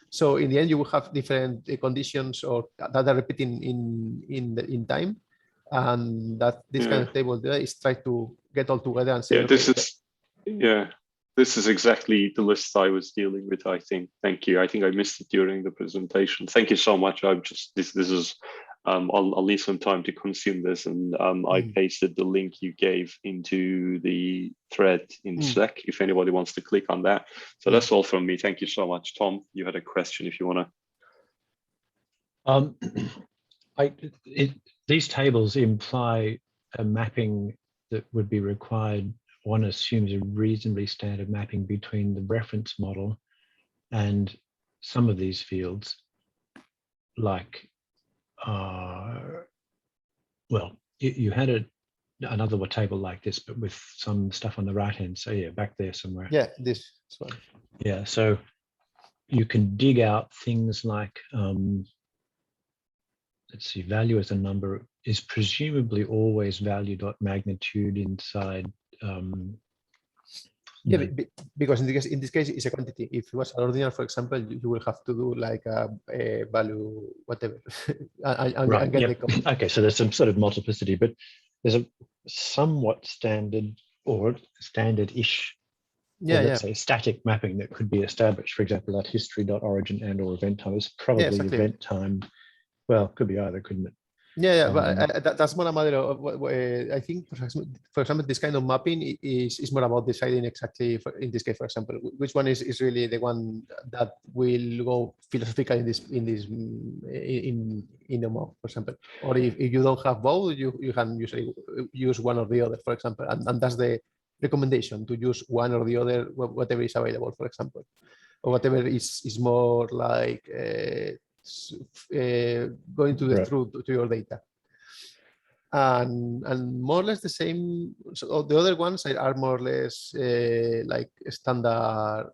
So in the end, you will have different conditions or that are repeating in time, and that this kind of table there is try to get all together and say, this is exactly the list I was dealing with, I think. Thank you. I think I missed it during the presentation. Thank you so much. This is I'll need some time to consume this, and I pasted the link you gave into the thread in Slack if anybody wants to click on that. So that's all from me. Thank you so much. Tom, you had a question if you want to. These tables imply a mapping that would be required. One assumes a reasonably standard mapping between the reference model and some of these fields, like, well, you had another table like this, but with some stuff on the right hand. So yeah, back there somewhere. Yeah, this one. Yeah, so you can dig out things like, let's see, value as a number is presumably always value.magnitude inside. Yeah, because in this case it's a quantity. If it was an ordinal, for example, you will have to do like a value whatever. Right. Yep. Okay, so there's some sort of multiplicity, but there's a somewhat standard or standard-ish, let's say static mapping that could be established. For example, that history.origin and/or event time is probably event time. Well, could be either, couldn't it? Yeah, but that's more a matter of I think, for example, this kind of mapping is more about deciding exactly, in this case, for example, which one is really the one that will go philosophical in Omop, for example. Or if you don't have both, you can usually use one or the other, for example, and that's the recommendation, to use one or the other, whatever is available, for example, or whatever is more like going to the truth to your data. and more or less the same. So the other ones are more or less like standard.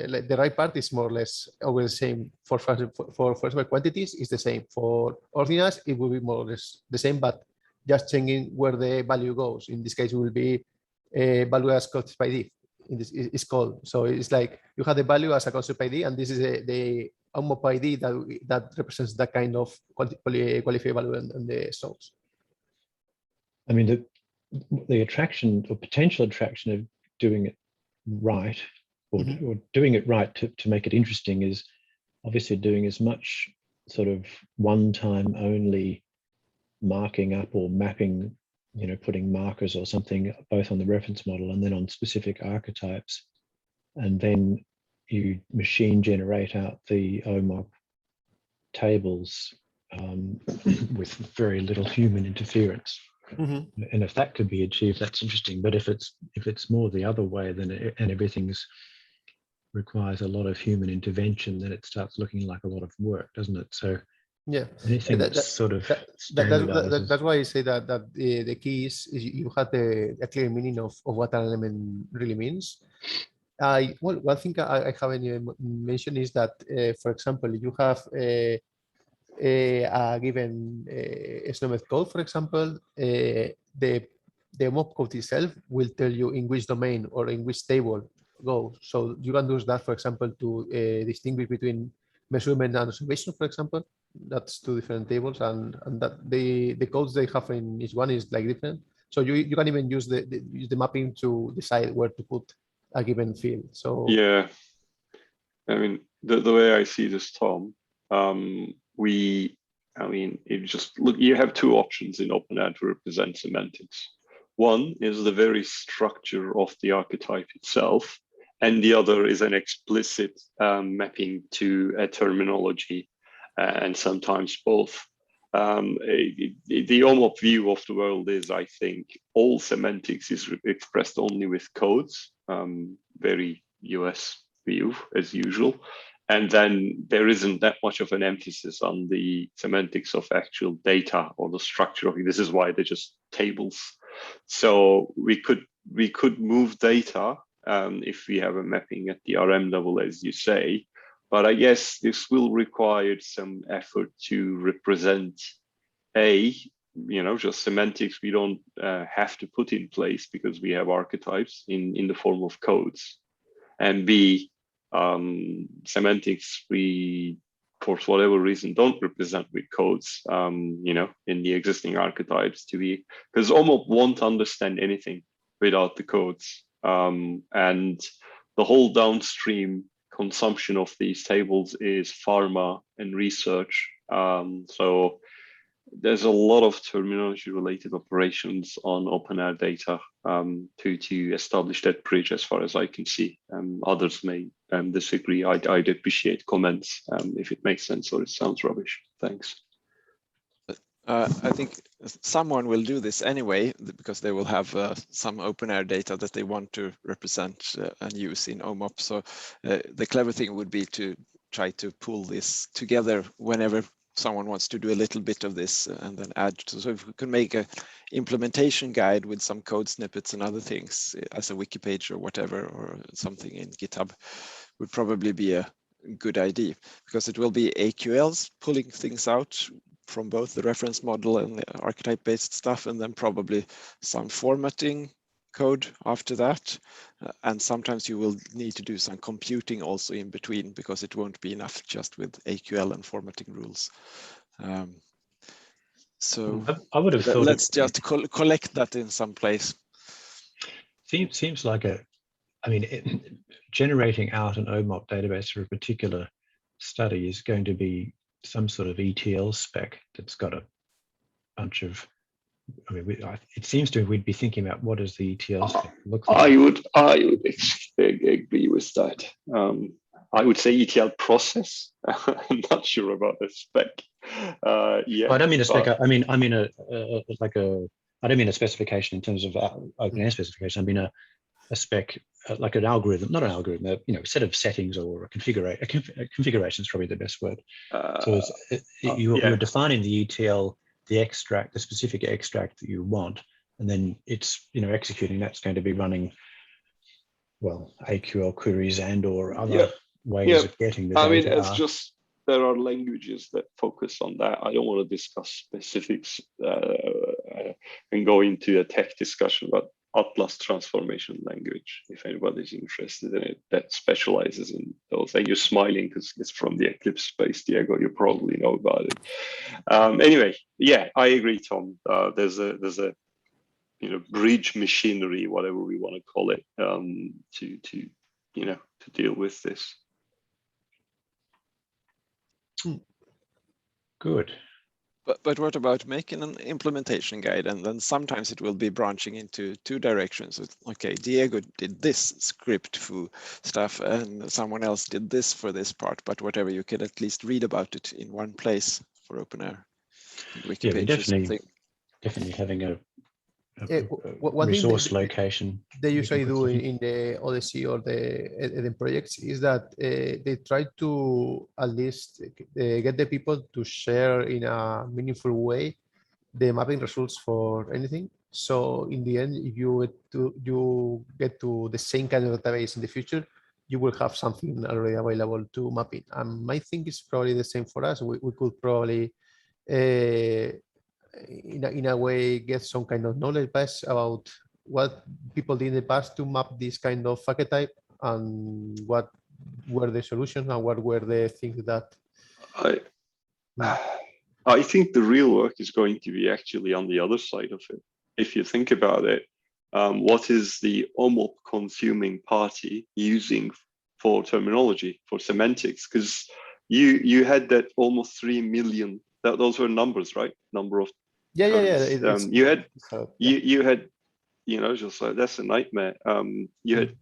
Like the right part is more or less always the same. For example, quantities is the same. For ordinals, it will be more or less the same, but just changing where the value goes. In this case, it will be value as concept ID. In this is called. So it's like you have the value as a concept ID, and this is the Omop ID that represents that kind of qualified value and the source. I mean, the attraction or potential attraction of doing it right, or doing it right to make it interesting, is obviously doing as much sort of one-time only marking up or mapping, putting markers or something both on the reference model and then on specific archetypes, and then you machine generate out the Omop tables with very little human interference. And if that could be achieved, that's interesting. But if it's more the other way, then and everything's requires a lot of human intervention, then it starts looking like a lot of work, doesn't it? So yeah, anything that's sort of that's why I say that the key is you have a clear meaning of what an element really means. One thing I haven't mentioned is that, for example, you have a given SNOMED code, for example, the Omop code itself will tell you in which domain or in which table go. So you can do that, for example, to distinguish between measurement and observation, for example. That's two different tables, and that the codes they have in each one is like different. So you can even use the mapping to decide where to put a given field. So yeah, I mean the way I see this, Tom, it just look. You have two options in openEHR to represent semantics. One is the very structure of the archetype itself, and the other is an explicit mapping to a terminology, and sometimes both. The Omop view of the world is, I think, all semantics is expressed only with codes, very US view as usual. And then there isn't that much of an emphasis on the semantics of actual data or the structure of it. This is why they're just tables. So we could move data if we have a mapping at the RM level, as you say. But I guess this will require some effort to represent just semantics we don't have to put in place because we have archetypes in the form of codes, and B, semantics we, for whatever reason, don't represent with codes, in the existing archetypes to be, because Omop won't understand anything without the codes, and the whole downstream consumption of these tables is pharma and research. So there's a lot of terminology related operations on openEHR data to establish that bridge, as far as I can see. Others may disagree. I'd appreciate comments if it makes sense or it sounds rubbish. Thanks. I think someone will do this anyway, because they will have some openEHR data that they want to represent and use in Omop. So the clever thing would be to try to pull this together whenever someone wants to do a little bit of this and then add. So if we can make an implementation guide with some code snippets and other things as a wiki page or whatever, or something in GitHub, would probably be a good idea, because it will be AQLs pulling things out from both the reference model and the archetype-based stuff, and then probably some formatting code after that. And sometimes you will need to do some computing also in between, because it won't be enough just with AQL and formatting rules. So I would have thought let's just collect that in some place. Seems like generating out an Omop database for a particular study is going to be some sort of ETL spec that's got a bunch of, it seems to we'd be thinking about what does the ETL spec look like. I would agree with that. I would say ETL process. I'm not sure about the spec. Yeah. I don't mean a spec. I mean I don't mean a specification in terms of openEHR specification. I mean a spec, like an algorithm, not an algorithm, a set of settings or a configuration is probably the best word. So you're defining the the extract, the specific extract that you want, and then it's, executing that's going to be running, well, AQL queries and or other ways of getting the data. I mean, it's just, there are languages that focus on that. I don't want to discuss specifics and go into a tech discussion about Atlas transformation language, if anybody's interested in it, that specializes in those. And you're smiling because it's from the Eclipse space, Diego, you probably know about it. Anyway, yeah, I agree, Tom. There's a bridge machinery, whatever we want to call it, to deal with this. Good. But what about making an implementation guide? And then sometimes it will be branching into two directions. Okay, Diego did this script foo stuff and someone else did this for this part, but whatever, you can at least read about it in one place for openEHR. Yeah, definitely having a resource location. They usually do in the Odyssey or the Eden projects is that they try to at least get the people to share in a meaningful way the mapping results for anything. So in the end, if you get to the same kind of database in the future, you will have something already available to map it. I think it's probably the same for us. We could probably in a way get some kind of knowledge base about what people did in the past to map this kind of archetype and what were the solutions and what were the things that I think the real work is going to be actually on the other side of it. If you think about it, what is the Omop consuming party using for terminology, for semantics? Because you had that almost 3 million, those were numbers, right? Number of you had just like, that's a nightmare. You had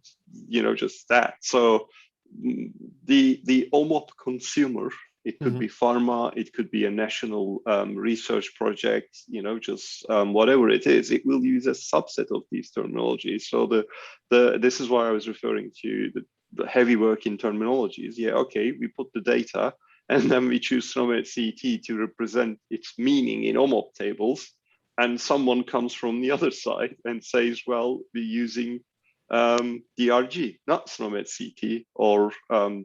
just that. So the Omop consumer, it could be pharma, it could be a national research project, just whatever it is, it will use a subset of these terminologies. So this is why I was referring to the heavy work in terminologies. Yeah, okay, we put the data and then we choose SNOMED CT to represent its meaning in Omop tables. And someone comes from the other side and says, well, we're using DRG, not SNOMED CT or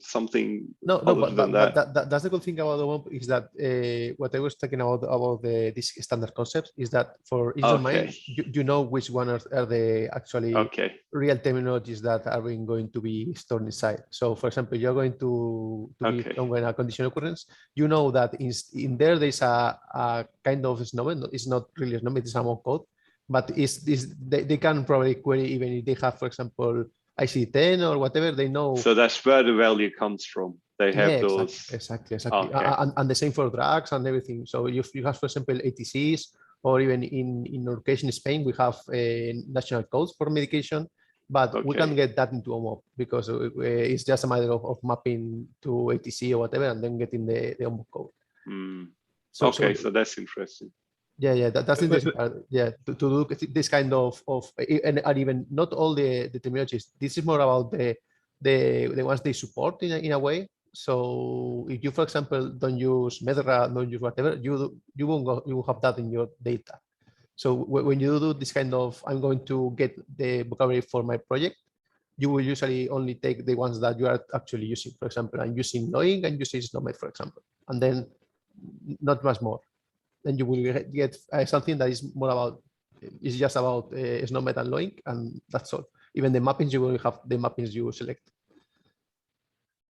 something other than that. That's the good thing about the Omop is that what I was talking about this standard concepts is that for each domain, you know which one are the actually real terminologies that are going to be stored inside. So for example, you're going to be when a condition occurrence, you know that in there there's a kind of SNOMED. It's not really SNOMED, it's a Omop code. But they can probably query even if they have, for example, ICD-10 or whatever, they know. So that's where the value comes from. They have those. Exactly. And the same for drugs and everything. So you have, for example, ATCs, or even in our case in Spain, we have national codes for medication, but we can get that into Omop because it's just a matter of mapping to ATC or whatever, and then getting the Omop code. So that's interesting. Yeah, that's interesting. To do this kind of and even not all the terminologies. This is more about the ones they support in a way. So if you, for example, don't use Medra, don't use whatever, you won't have that in your data. So when you do this kind of, I'm going to get the vocabulary for my project, you will usually only take the ones that you are actually using. For example, I'm using knowing and using SNOMED, for example, and then not much more. Then you will get something that is more about, it's just about SNOMED and knowing, and that's all. Even the mappings, you will have the mappings you select.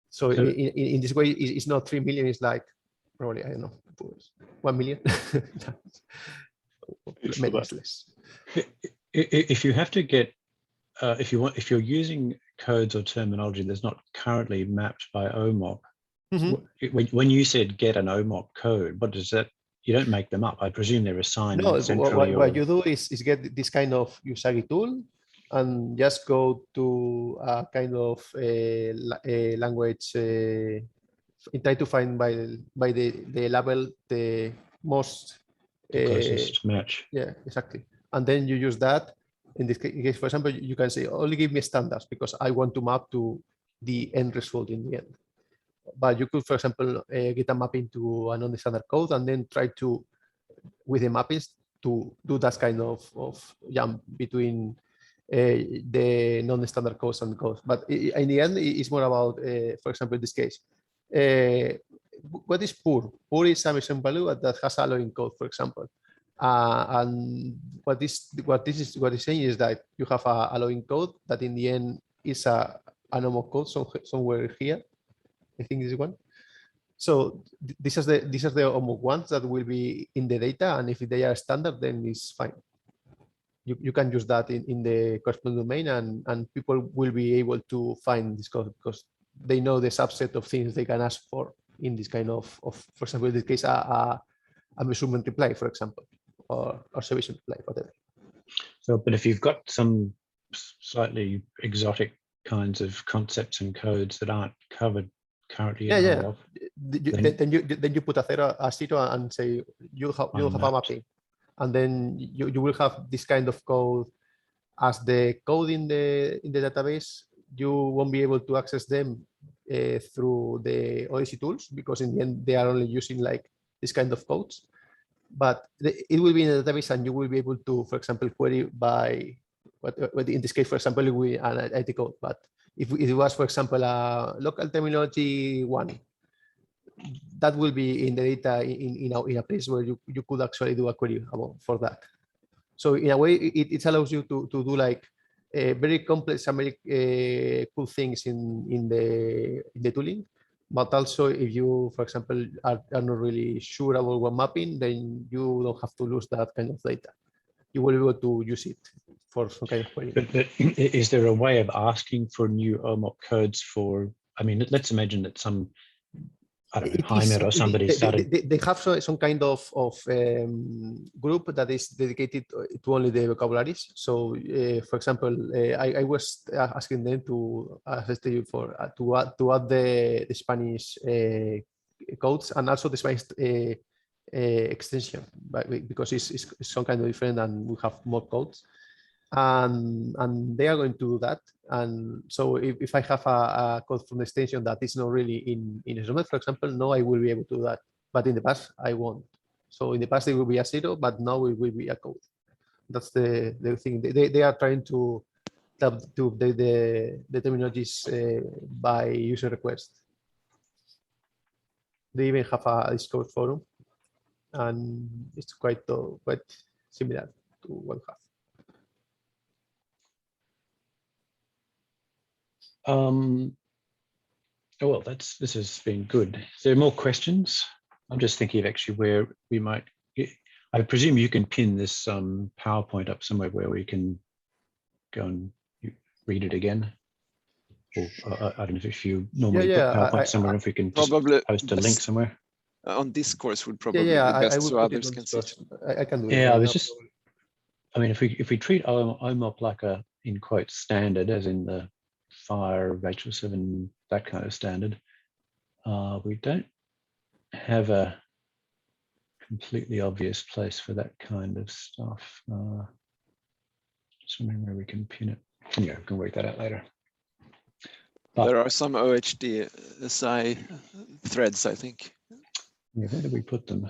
So in this way, it's not 3 million, it's like probably, I don't know, 1 million. Maybe less. If you have to get, if you're using codes or terminology that's not currently mapped by Omop, when you said get an Omop code, what does that? You don't make them up. I presume they're assigned. No, what you do is get this kind of Usagi tool and just go to a kind of a language and try to find by the label the most closest match. Yeah, exactly. And then you use that. In this case, for example, you can say only give me standards because I want to map to the end result in the end. But you could, for example, get a mapping to a non-standard code and then try to with the mappings to do that kind of jump between the non-standard codes and codes. But in the end, it's more about, for example, in this case, what is poor? Poor is a machine value that has allowing code, for example. And what is saying is that you have a allowing code that in the end is an Omop code somewhere here. I think this one. So these are the Omop ones that will be in the data, and if they are standard, then it's fine. You can use that in the corresponding domain, and people will be able to find this code because they know the subset of things they can ask for in this kind of for example, in this case, a measurement reply, for example, or observation reply, whatever. So, but if you've got some slightly exotic kinds of concepts and codes that aren't covered currently, then you put a zero and say you have a mapping, and then you will have this kind of code as the code in the database. You won't be able to access them through the Odyssey tools because in the end they are only using like this kind of codes. But it will be in the database, and you will be able to, for example, query by what in this case, for example, it will be an IT code. But if it was, for example, a local terminology one, that will be in the data in a place where you could actually do a query for that. So in a way, it allows you to do like very complex and very cool things in the tooling. But also, if you, for example, are not really sure about what mapping, then you don't have to lose that kind of data. You will be able to use it for some kind of query. But is there a way of asking for new Omop codes for, I mean, let's imagine that some, I don't know, Heimer or somebody started. They have some kind of group that is dedicated to only the vocabularies. So, for example, I was asking them to add the Spanish codes and also the Spanish extension, because it's some kind of different and we have more codes. And they are going to do that. And so if I have a code from the extension that is not really in Snowmet, for example, no, I will be able to do that. But in the past, I won't. So in the past, it will be a zero, but now it will be a code. That's the thing. They are trying to update the terminologies by user request. They even have a Discord forum, and it's quite similar to what we have. Well, this has been good. Is there more questions? I'm just thinking of actually where we might. I presume you can pin this PowerPoint up somewhere where we can go and read it again. Or I don't know if you normally put PowerPoint somewhere, if we can probably post a link somewhere. On Discourse would probably be best so others can see. I can do it. Yeah, I was just. I mean, if we treat Omop like a, in quotes, standard, as in the FHIR, Rachel 7, that kind of standard, we don't have a completely obvious place for that kind of stuff. Just wondering where we can pin it. Yeah, we can work that out later. But there are some OHD SI threads, I think. Yeah, where did we put them?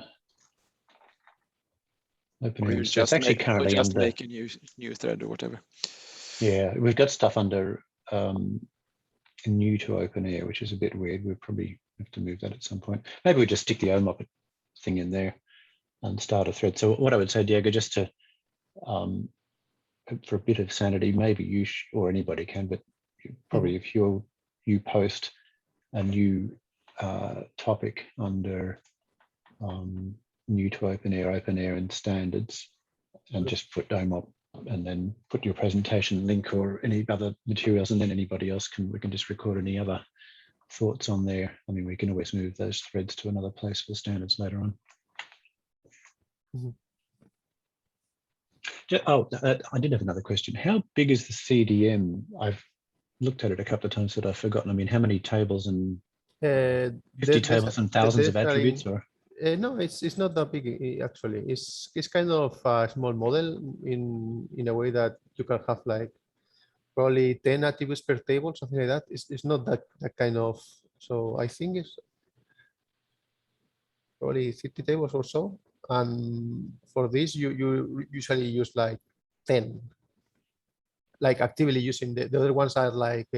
It's actually currently just under, make a new thread or whatever. Yeah, we've got stuff under new to openEHR, which is a bit weird. We'll probably have to move that at some point. Maybe we just stick the Omop thing in there and start a thread. So what I would say, Diego, just to for a bit of sanity, maybe you or anybody can, but probably if you post a new topic under new to openEHR and standards, and just put Omop, and then put your presentation link or any other materials, and then anybody else we can just record any other thoughts on there. I mean, we can always move those threads to another place for standards later on. Mm-hmm. I did have another question. How big is the CDM? I've looked at it a couple of times, but I've forgotten. I mean, how many tables and 50 tables and thousands of attributes? Or no, it's not that big actually. It's kind of a small model in a way that you can have like probably 10 attributes per table, something like that. It's not that kind of. So I think it's probably 50 tables or so, And for this, you usually use like 10, like actively using the other ones are like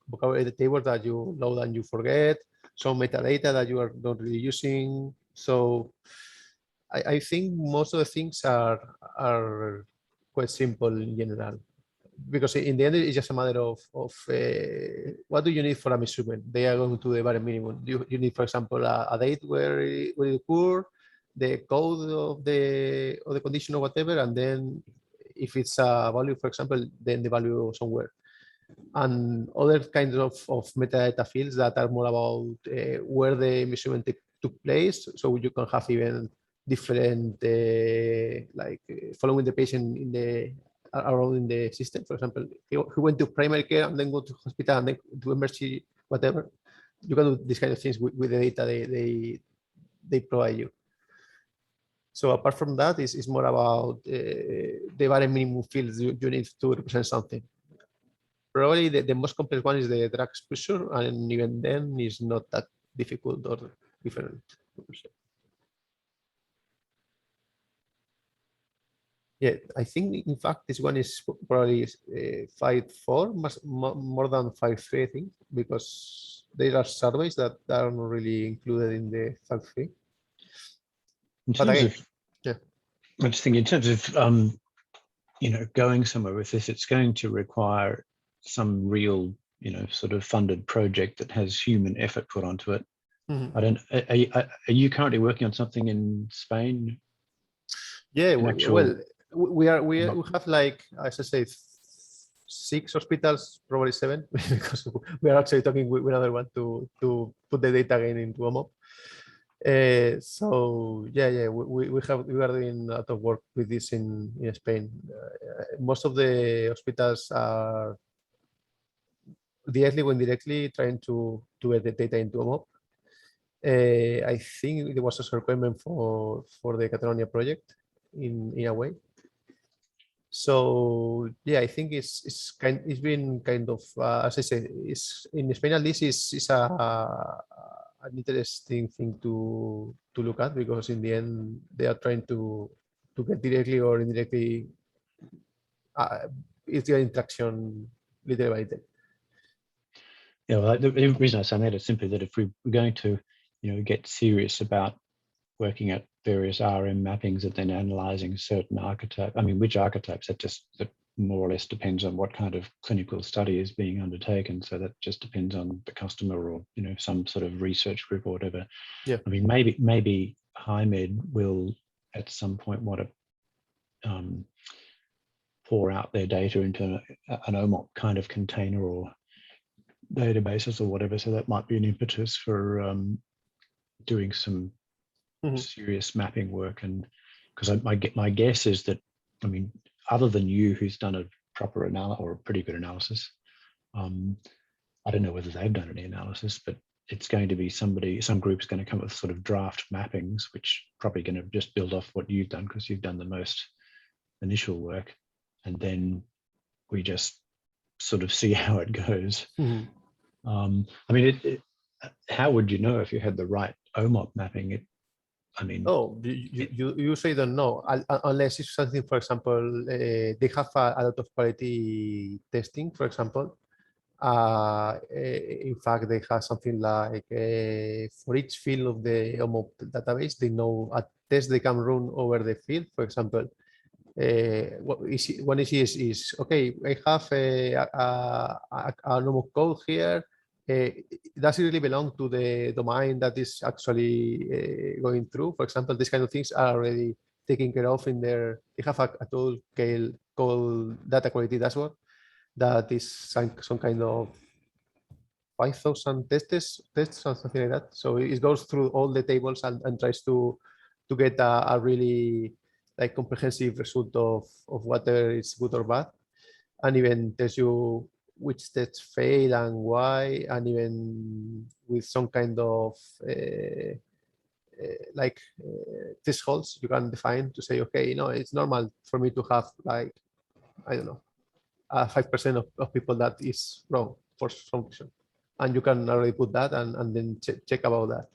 vocabulary tables that you load and you forget, some metadata that you are not really using. So I think most of the things are quite simple in general, because in the end it's just a matter of what do you need for a measurement. They are going to the bare minimum. You need, for example, a date where it occurred, the code of the condition or whatever, and then if it's a value, for example, then the value somewhere. And other kinds of metadata fields that are more about where the measurement took place. So you can have even different following the patient in the around in the system. For example, he went to primary care and then go to hospital and then to emergency, whatever. You can do these kind of things with the data they provide you. So apart from that, it's more about the bare minimum fields you need to represent something. Probably the most complex one is the drug exposure, and even then is not that difficult or different. Yeah, I think in fact this one is probably 5.4, more than 5.3, I think, because there are surveys that are not really included in the 5.3. But again, yeah, I just think in terms of going somewhere with this, it's going to require some real sort of funded project that has human effort put onto it. I don't. Are you currently working on something in Spain? Yeah, well, we have, like, as I say, 6 hospitals, probably 7, because we are actually talking with another one to put the data again into Omop. So yeah, we are doing a lot of work with this in Spain. Most of the hospitals are directly or indirectly trying to get the data into Omop. I think there was a requirement for the Catalonia project in a way. So yeah, I think it's been kind of as I said, it's in Spain at least is an interesting thing to look at, because in the end they are trying to get directly or indirectly it's the interaction little by little. Yeah, well, the reason I say that is simply that if we're going to get serious about working at various RM mappings and then analyzing certain archetypes, I mean, which archetypes, that more or less depends on what kind of clinical study is being undertaken. So that just depends on the customer or some sort of research group or whatever. Yeah. I mean, maybe HiMed will at some point want to pour out their data into an Omop kind of container or databases or whatever. So that might be an impetus for doing some serious mapping work. And because my guess is that, I mean, other than you, who's done a proper analysis or a pretty good analysis, I don't know whether they've done any analysis, but it's going to be some group's going to come up with sort of draft mappings, which probably going to just build off what you've done because you've done the most initial work, and then we just sort of see how it goes. I mean, how would you know if you had the right Omop mapping? You say don't know unless it's something, for example, they have a lot of quality testing, for example. In fact, they have something like for each field of the Omop database, they know a test they can run over the field. For example, one issue is okay, I have an Omop code here. Does it really belong to the domain that is actually going through? For example, these kind of things are already taken care of in there. They have a tool called Data Quality Dashboard that is some kind of 5,000 tests or something like that. So it goes through all the tables and tries to get a really like comprehensive result of whether it's good or bad, and even tells you which tests fail and why, and even with some kind of thresholds you can define to say, okay, it's normal for me to have, like, I don't know, 5% of people that is wrong for some reason, and you can already put that and then check about that.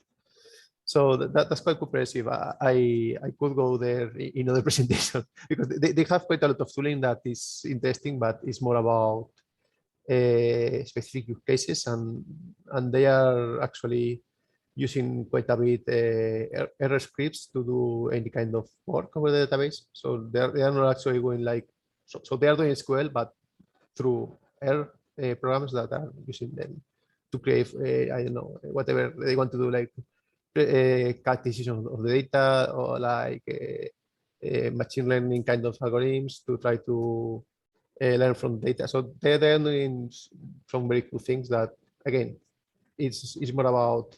So that's quite comprehensive. I could go there in other presentations because they have quite a lot of tooling that is interesting, but it's more about specific use cases, and they are actually using quite a bit error scripts to do any kind of work over the database. So they are not actually going like, so they are doing SQL, but through R programs that are using them to create, I don't know, whatever they want to do, like calculation of the data, or like machine learning kind of algorithms to try to learn from data. So they're doing some very cool things that, again, it's more about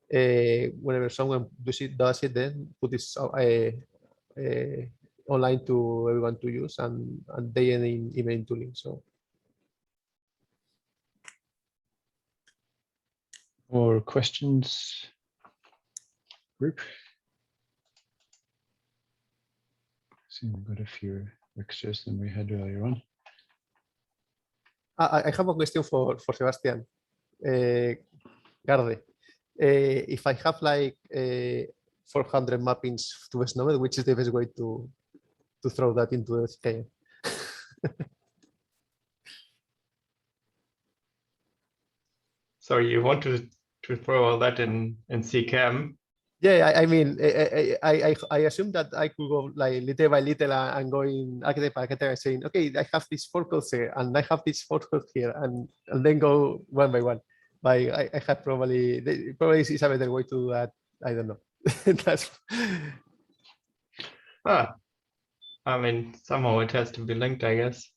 whenever someone does it, then put this online to everyone to use, and they end in even tooling. So. More questions, group? See, we've got a few extras than we had earlier on. I have a question for Sebastian Garde. If I have like 400 mappings to a snowbed, which is the best way to throw that into the scale? Sorry, you want to throw all that in CCAM? Yeah, I mean, I assume that I could go like little by little and going archetype by archetype, saying, okay, I have these 4 codes here, and I have these 4 codes here, and then go one by one. But I have probably is a better way to do that. I don't know. That's. I mean, somehow it has to be linked, I guess.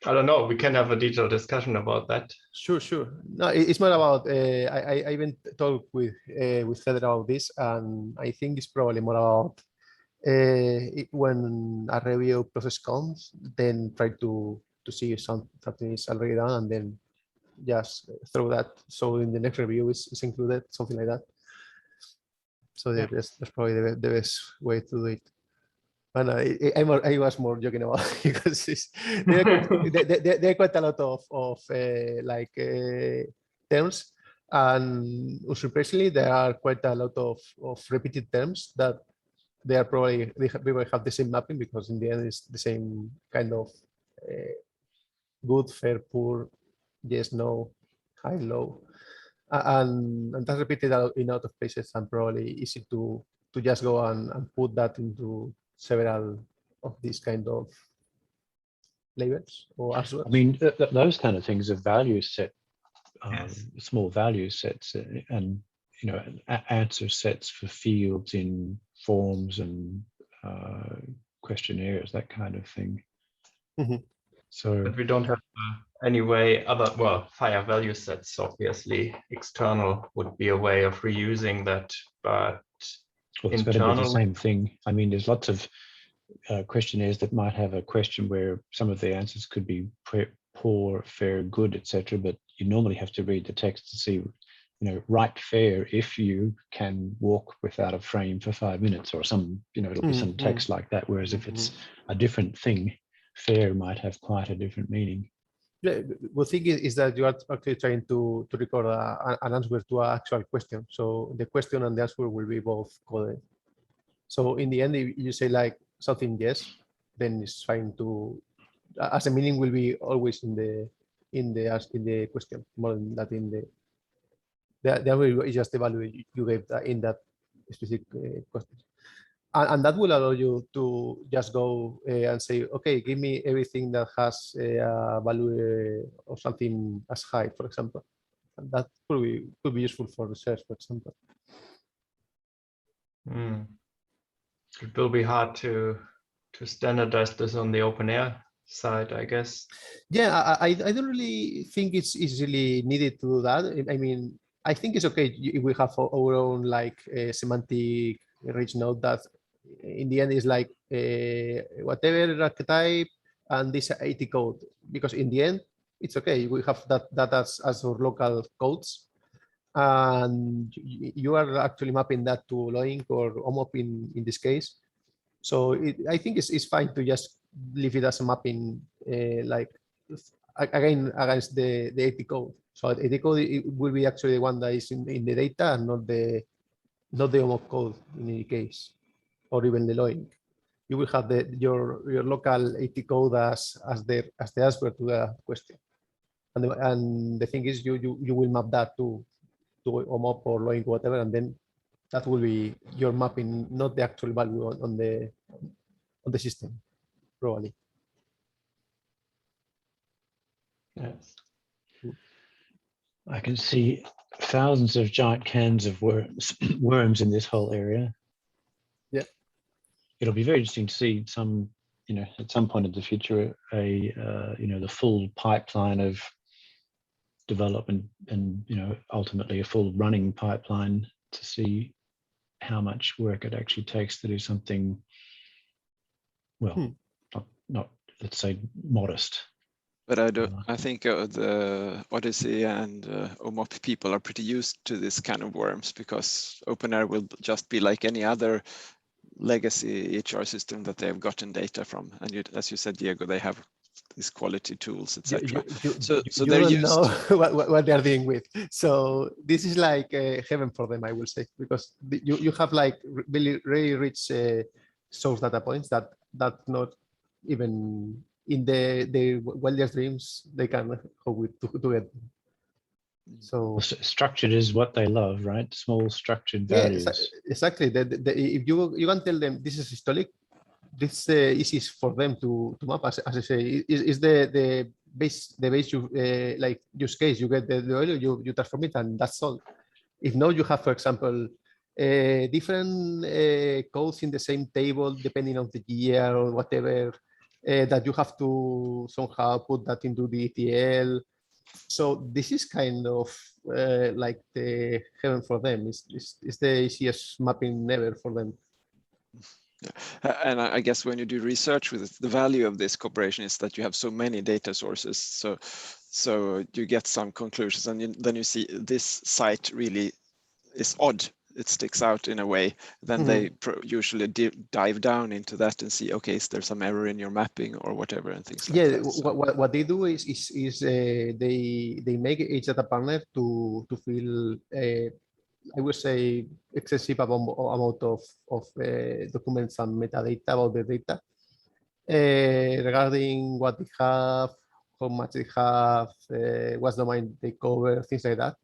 I don't know. We can have a detailed discussion about that. Sure. No, it's more about. I even talked with Feder about this, and I think it's probably more about when a review process comes, then try to see if something is already done, and then just throw that. So in the next review is included, something like that. So yeah, that's probably the best way to do it. And I was more joking about it because there are quite a lot of like terms, and surprisingly there are quite a lot of repeated terms that they are probably people have the same mapping, because in the end it's the same kind of good, fair, poor, yes, no, high, low, and that's repeated in a lot of places, and probably easy to just go and put that into several of these kind of labels or answers. I mean, those kind of things are value set, small value sets, and answer sets for fields in forms and questionnaires, that kind of thing. So, but we don't have any way other, well, fire value sets, obviously external would be a way of reusing that, but well, it's got to be the same thing. I mean, there's lots of questionnaires that might have a question where some of the answers could be poor, fair, good, etc. But you normally have to read the text to see, right, fair, if you can walk without a frame for 5 minutes, or some, it'll be some text like that. Whereas if it's a different thing, fair might have quite a different meaning. Yeah, the thing is that you are actually trying to record an answer to an actual question. So the question and the answer will be both coded. So in the end, if you say like something yes, then it's fine to, as a meaning will be always in the question, more than that in the answer is just the value you gave in that specific question. And that will allow you to just go and say, okay, give me everything that has a value of something as high, for example. And that could be useful for research, for example. It will be hard to standardize this on the openEHR side, I guess. Yeah, I don't really think it's really needed to do that. I mean, I think it's okay if we have our own like semantic rich node that in the end is like whatever archetype and this 80 code, because in the end it's okay, we have that as our local codes, and you are actually mapping that to Loink or Omop in this case. So I think it's fine to just leave it as a mapping, like again against the AT code. So AT code it will be actually the one that is in the data and not the Omop code in any case, or even the LOINC. You will have your local AT code as the answer to the question, and the thing is you will map that to Omop or LOINC, whatever, and then that will be your mapping, not the actual value on the system, probably. Yes. I can see thousands of giant cans of worms in this whole area. Yeah. It'll be very interesting to see some, at some point in the future, the full pipeline of development and, ultimately a full running pipeline to see how much work it actually takes to do something, well, not let's say modest. But I think the Odyssey and Omop people are pretty used to this kind of worms, because openEHR will just be like any other legacy EHR system that they have gotten data from. And as you said, Diego, they have these quality tools, etc. So they're don't used. know what they are dealing with. So this is like heaven for them, I will say, because you have like really rich source data points that not even in the wildest dreams they can hope to get. So structured is what they love, right? Small structured values. Yeah, exactly. If you can tell them this is historic, this is for them to map. As I say, is the base you like use case. You get the value, you transform it, and that's all. If not, you have, for example, different codes in the same table depending on the year or whatever, that you have to somehow put that into the ETL. So this is kind of like the heaven for them. It's the easiest mapping ever for them. Yeah. And I guess when you do research with the value of this cooperation is that you have so many data sources. So you get some conclusions, and then you see this site really is odd. It sticks out in a way. Then they usually dive down into that and see, okay, is there some error in your mapping or whatever, and things like that. So what they do is they make each data partner to fill I would say excessive amount of documents and metadata about the data regarding what they have, how much they have, what domain they cover, things like that.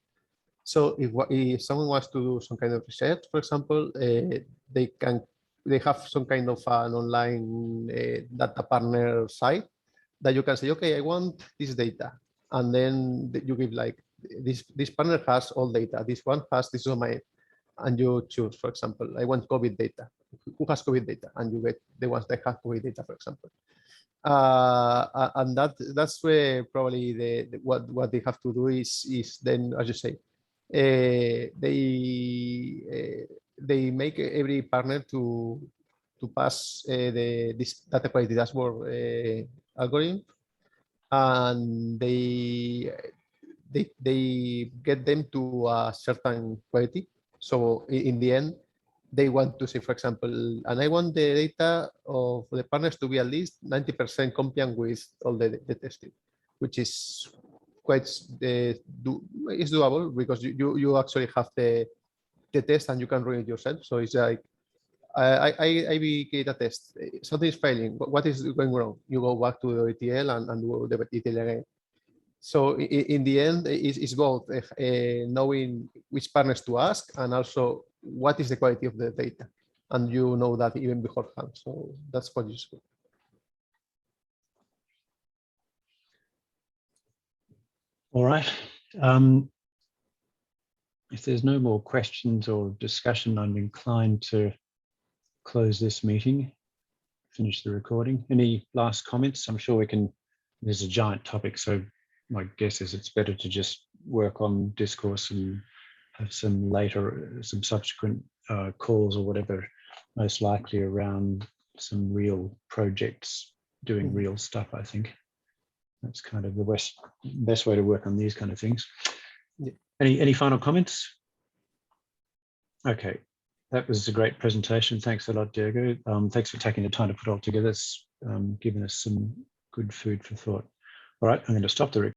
So if someone wants to do some kind of research, for example, they have some kind of an online data partner site that you can say, okay, I want this data, and then you give like this partner has all data, this one has this domain, and you choose, for example, I want COVID data. Who has COVID data? And you get the ones that have COVID data, for example. And that's where probably what they have to do is then, as you say, they make every partner to pass this data quality dashboard algorithm, and they get them to a certain quality. So in the end, they want to say, for example, and I want the data of the partners to be at least 90% compliant with all the testing, which is quite is doable, because you actually have the test and you can run it yourself. So it's like I create a test, something is failing. What is going wrong? You go back to the ETL and do the ETL again. So in the end, it's both knowing which partners to ask and also what is the quality of the data, and you know that even beforehand. So that's quite useful. All right. If there's no more questions or discussion, I'm inclined to close this meeting, finish the recording. Any last comments? I'm sure we can, there's a giant topic, so my guess is it's better to just work on discourse and have some subsequent calls or whatever, most likely around some real projects doing real stuff. I think that's kind of the best way to work on these kind of things. Yeah. Any final comments? Okay, that was a great presentation. Thanks a lot, Diego. Thanks for taking the time to put it all together. It's given us some good food for thought. All right, I'm going to stop the recording.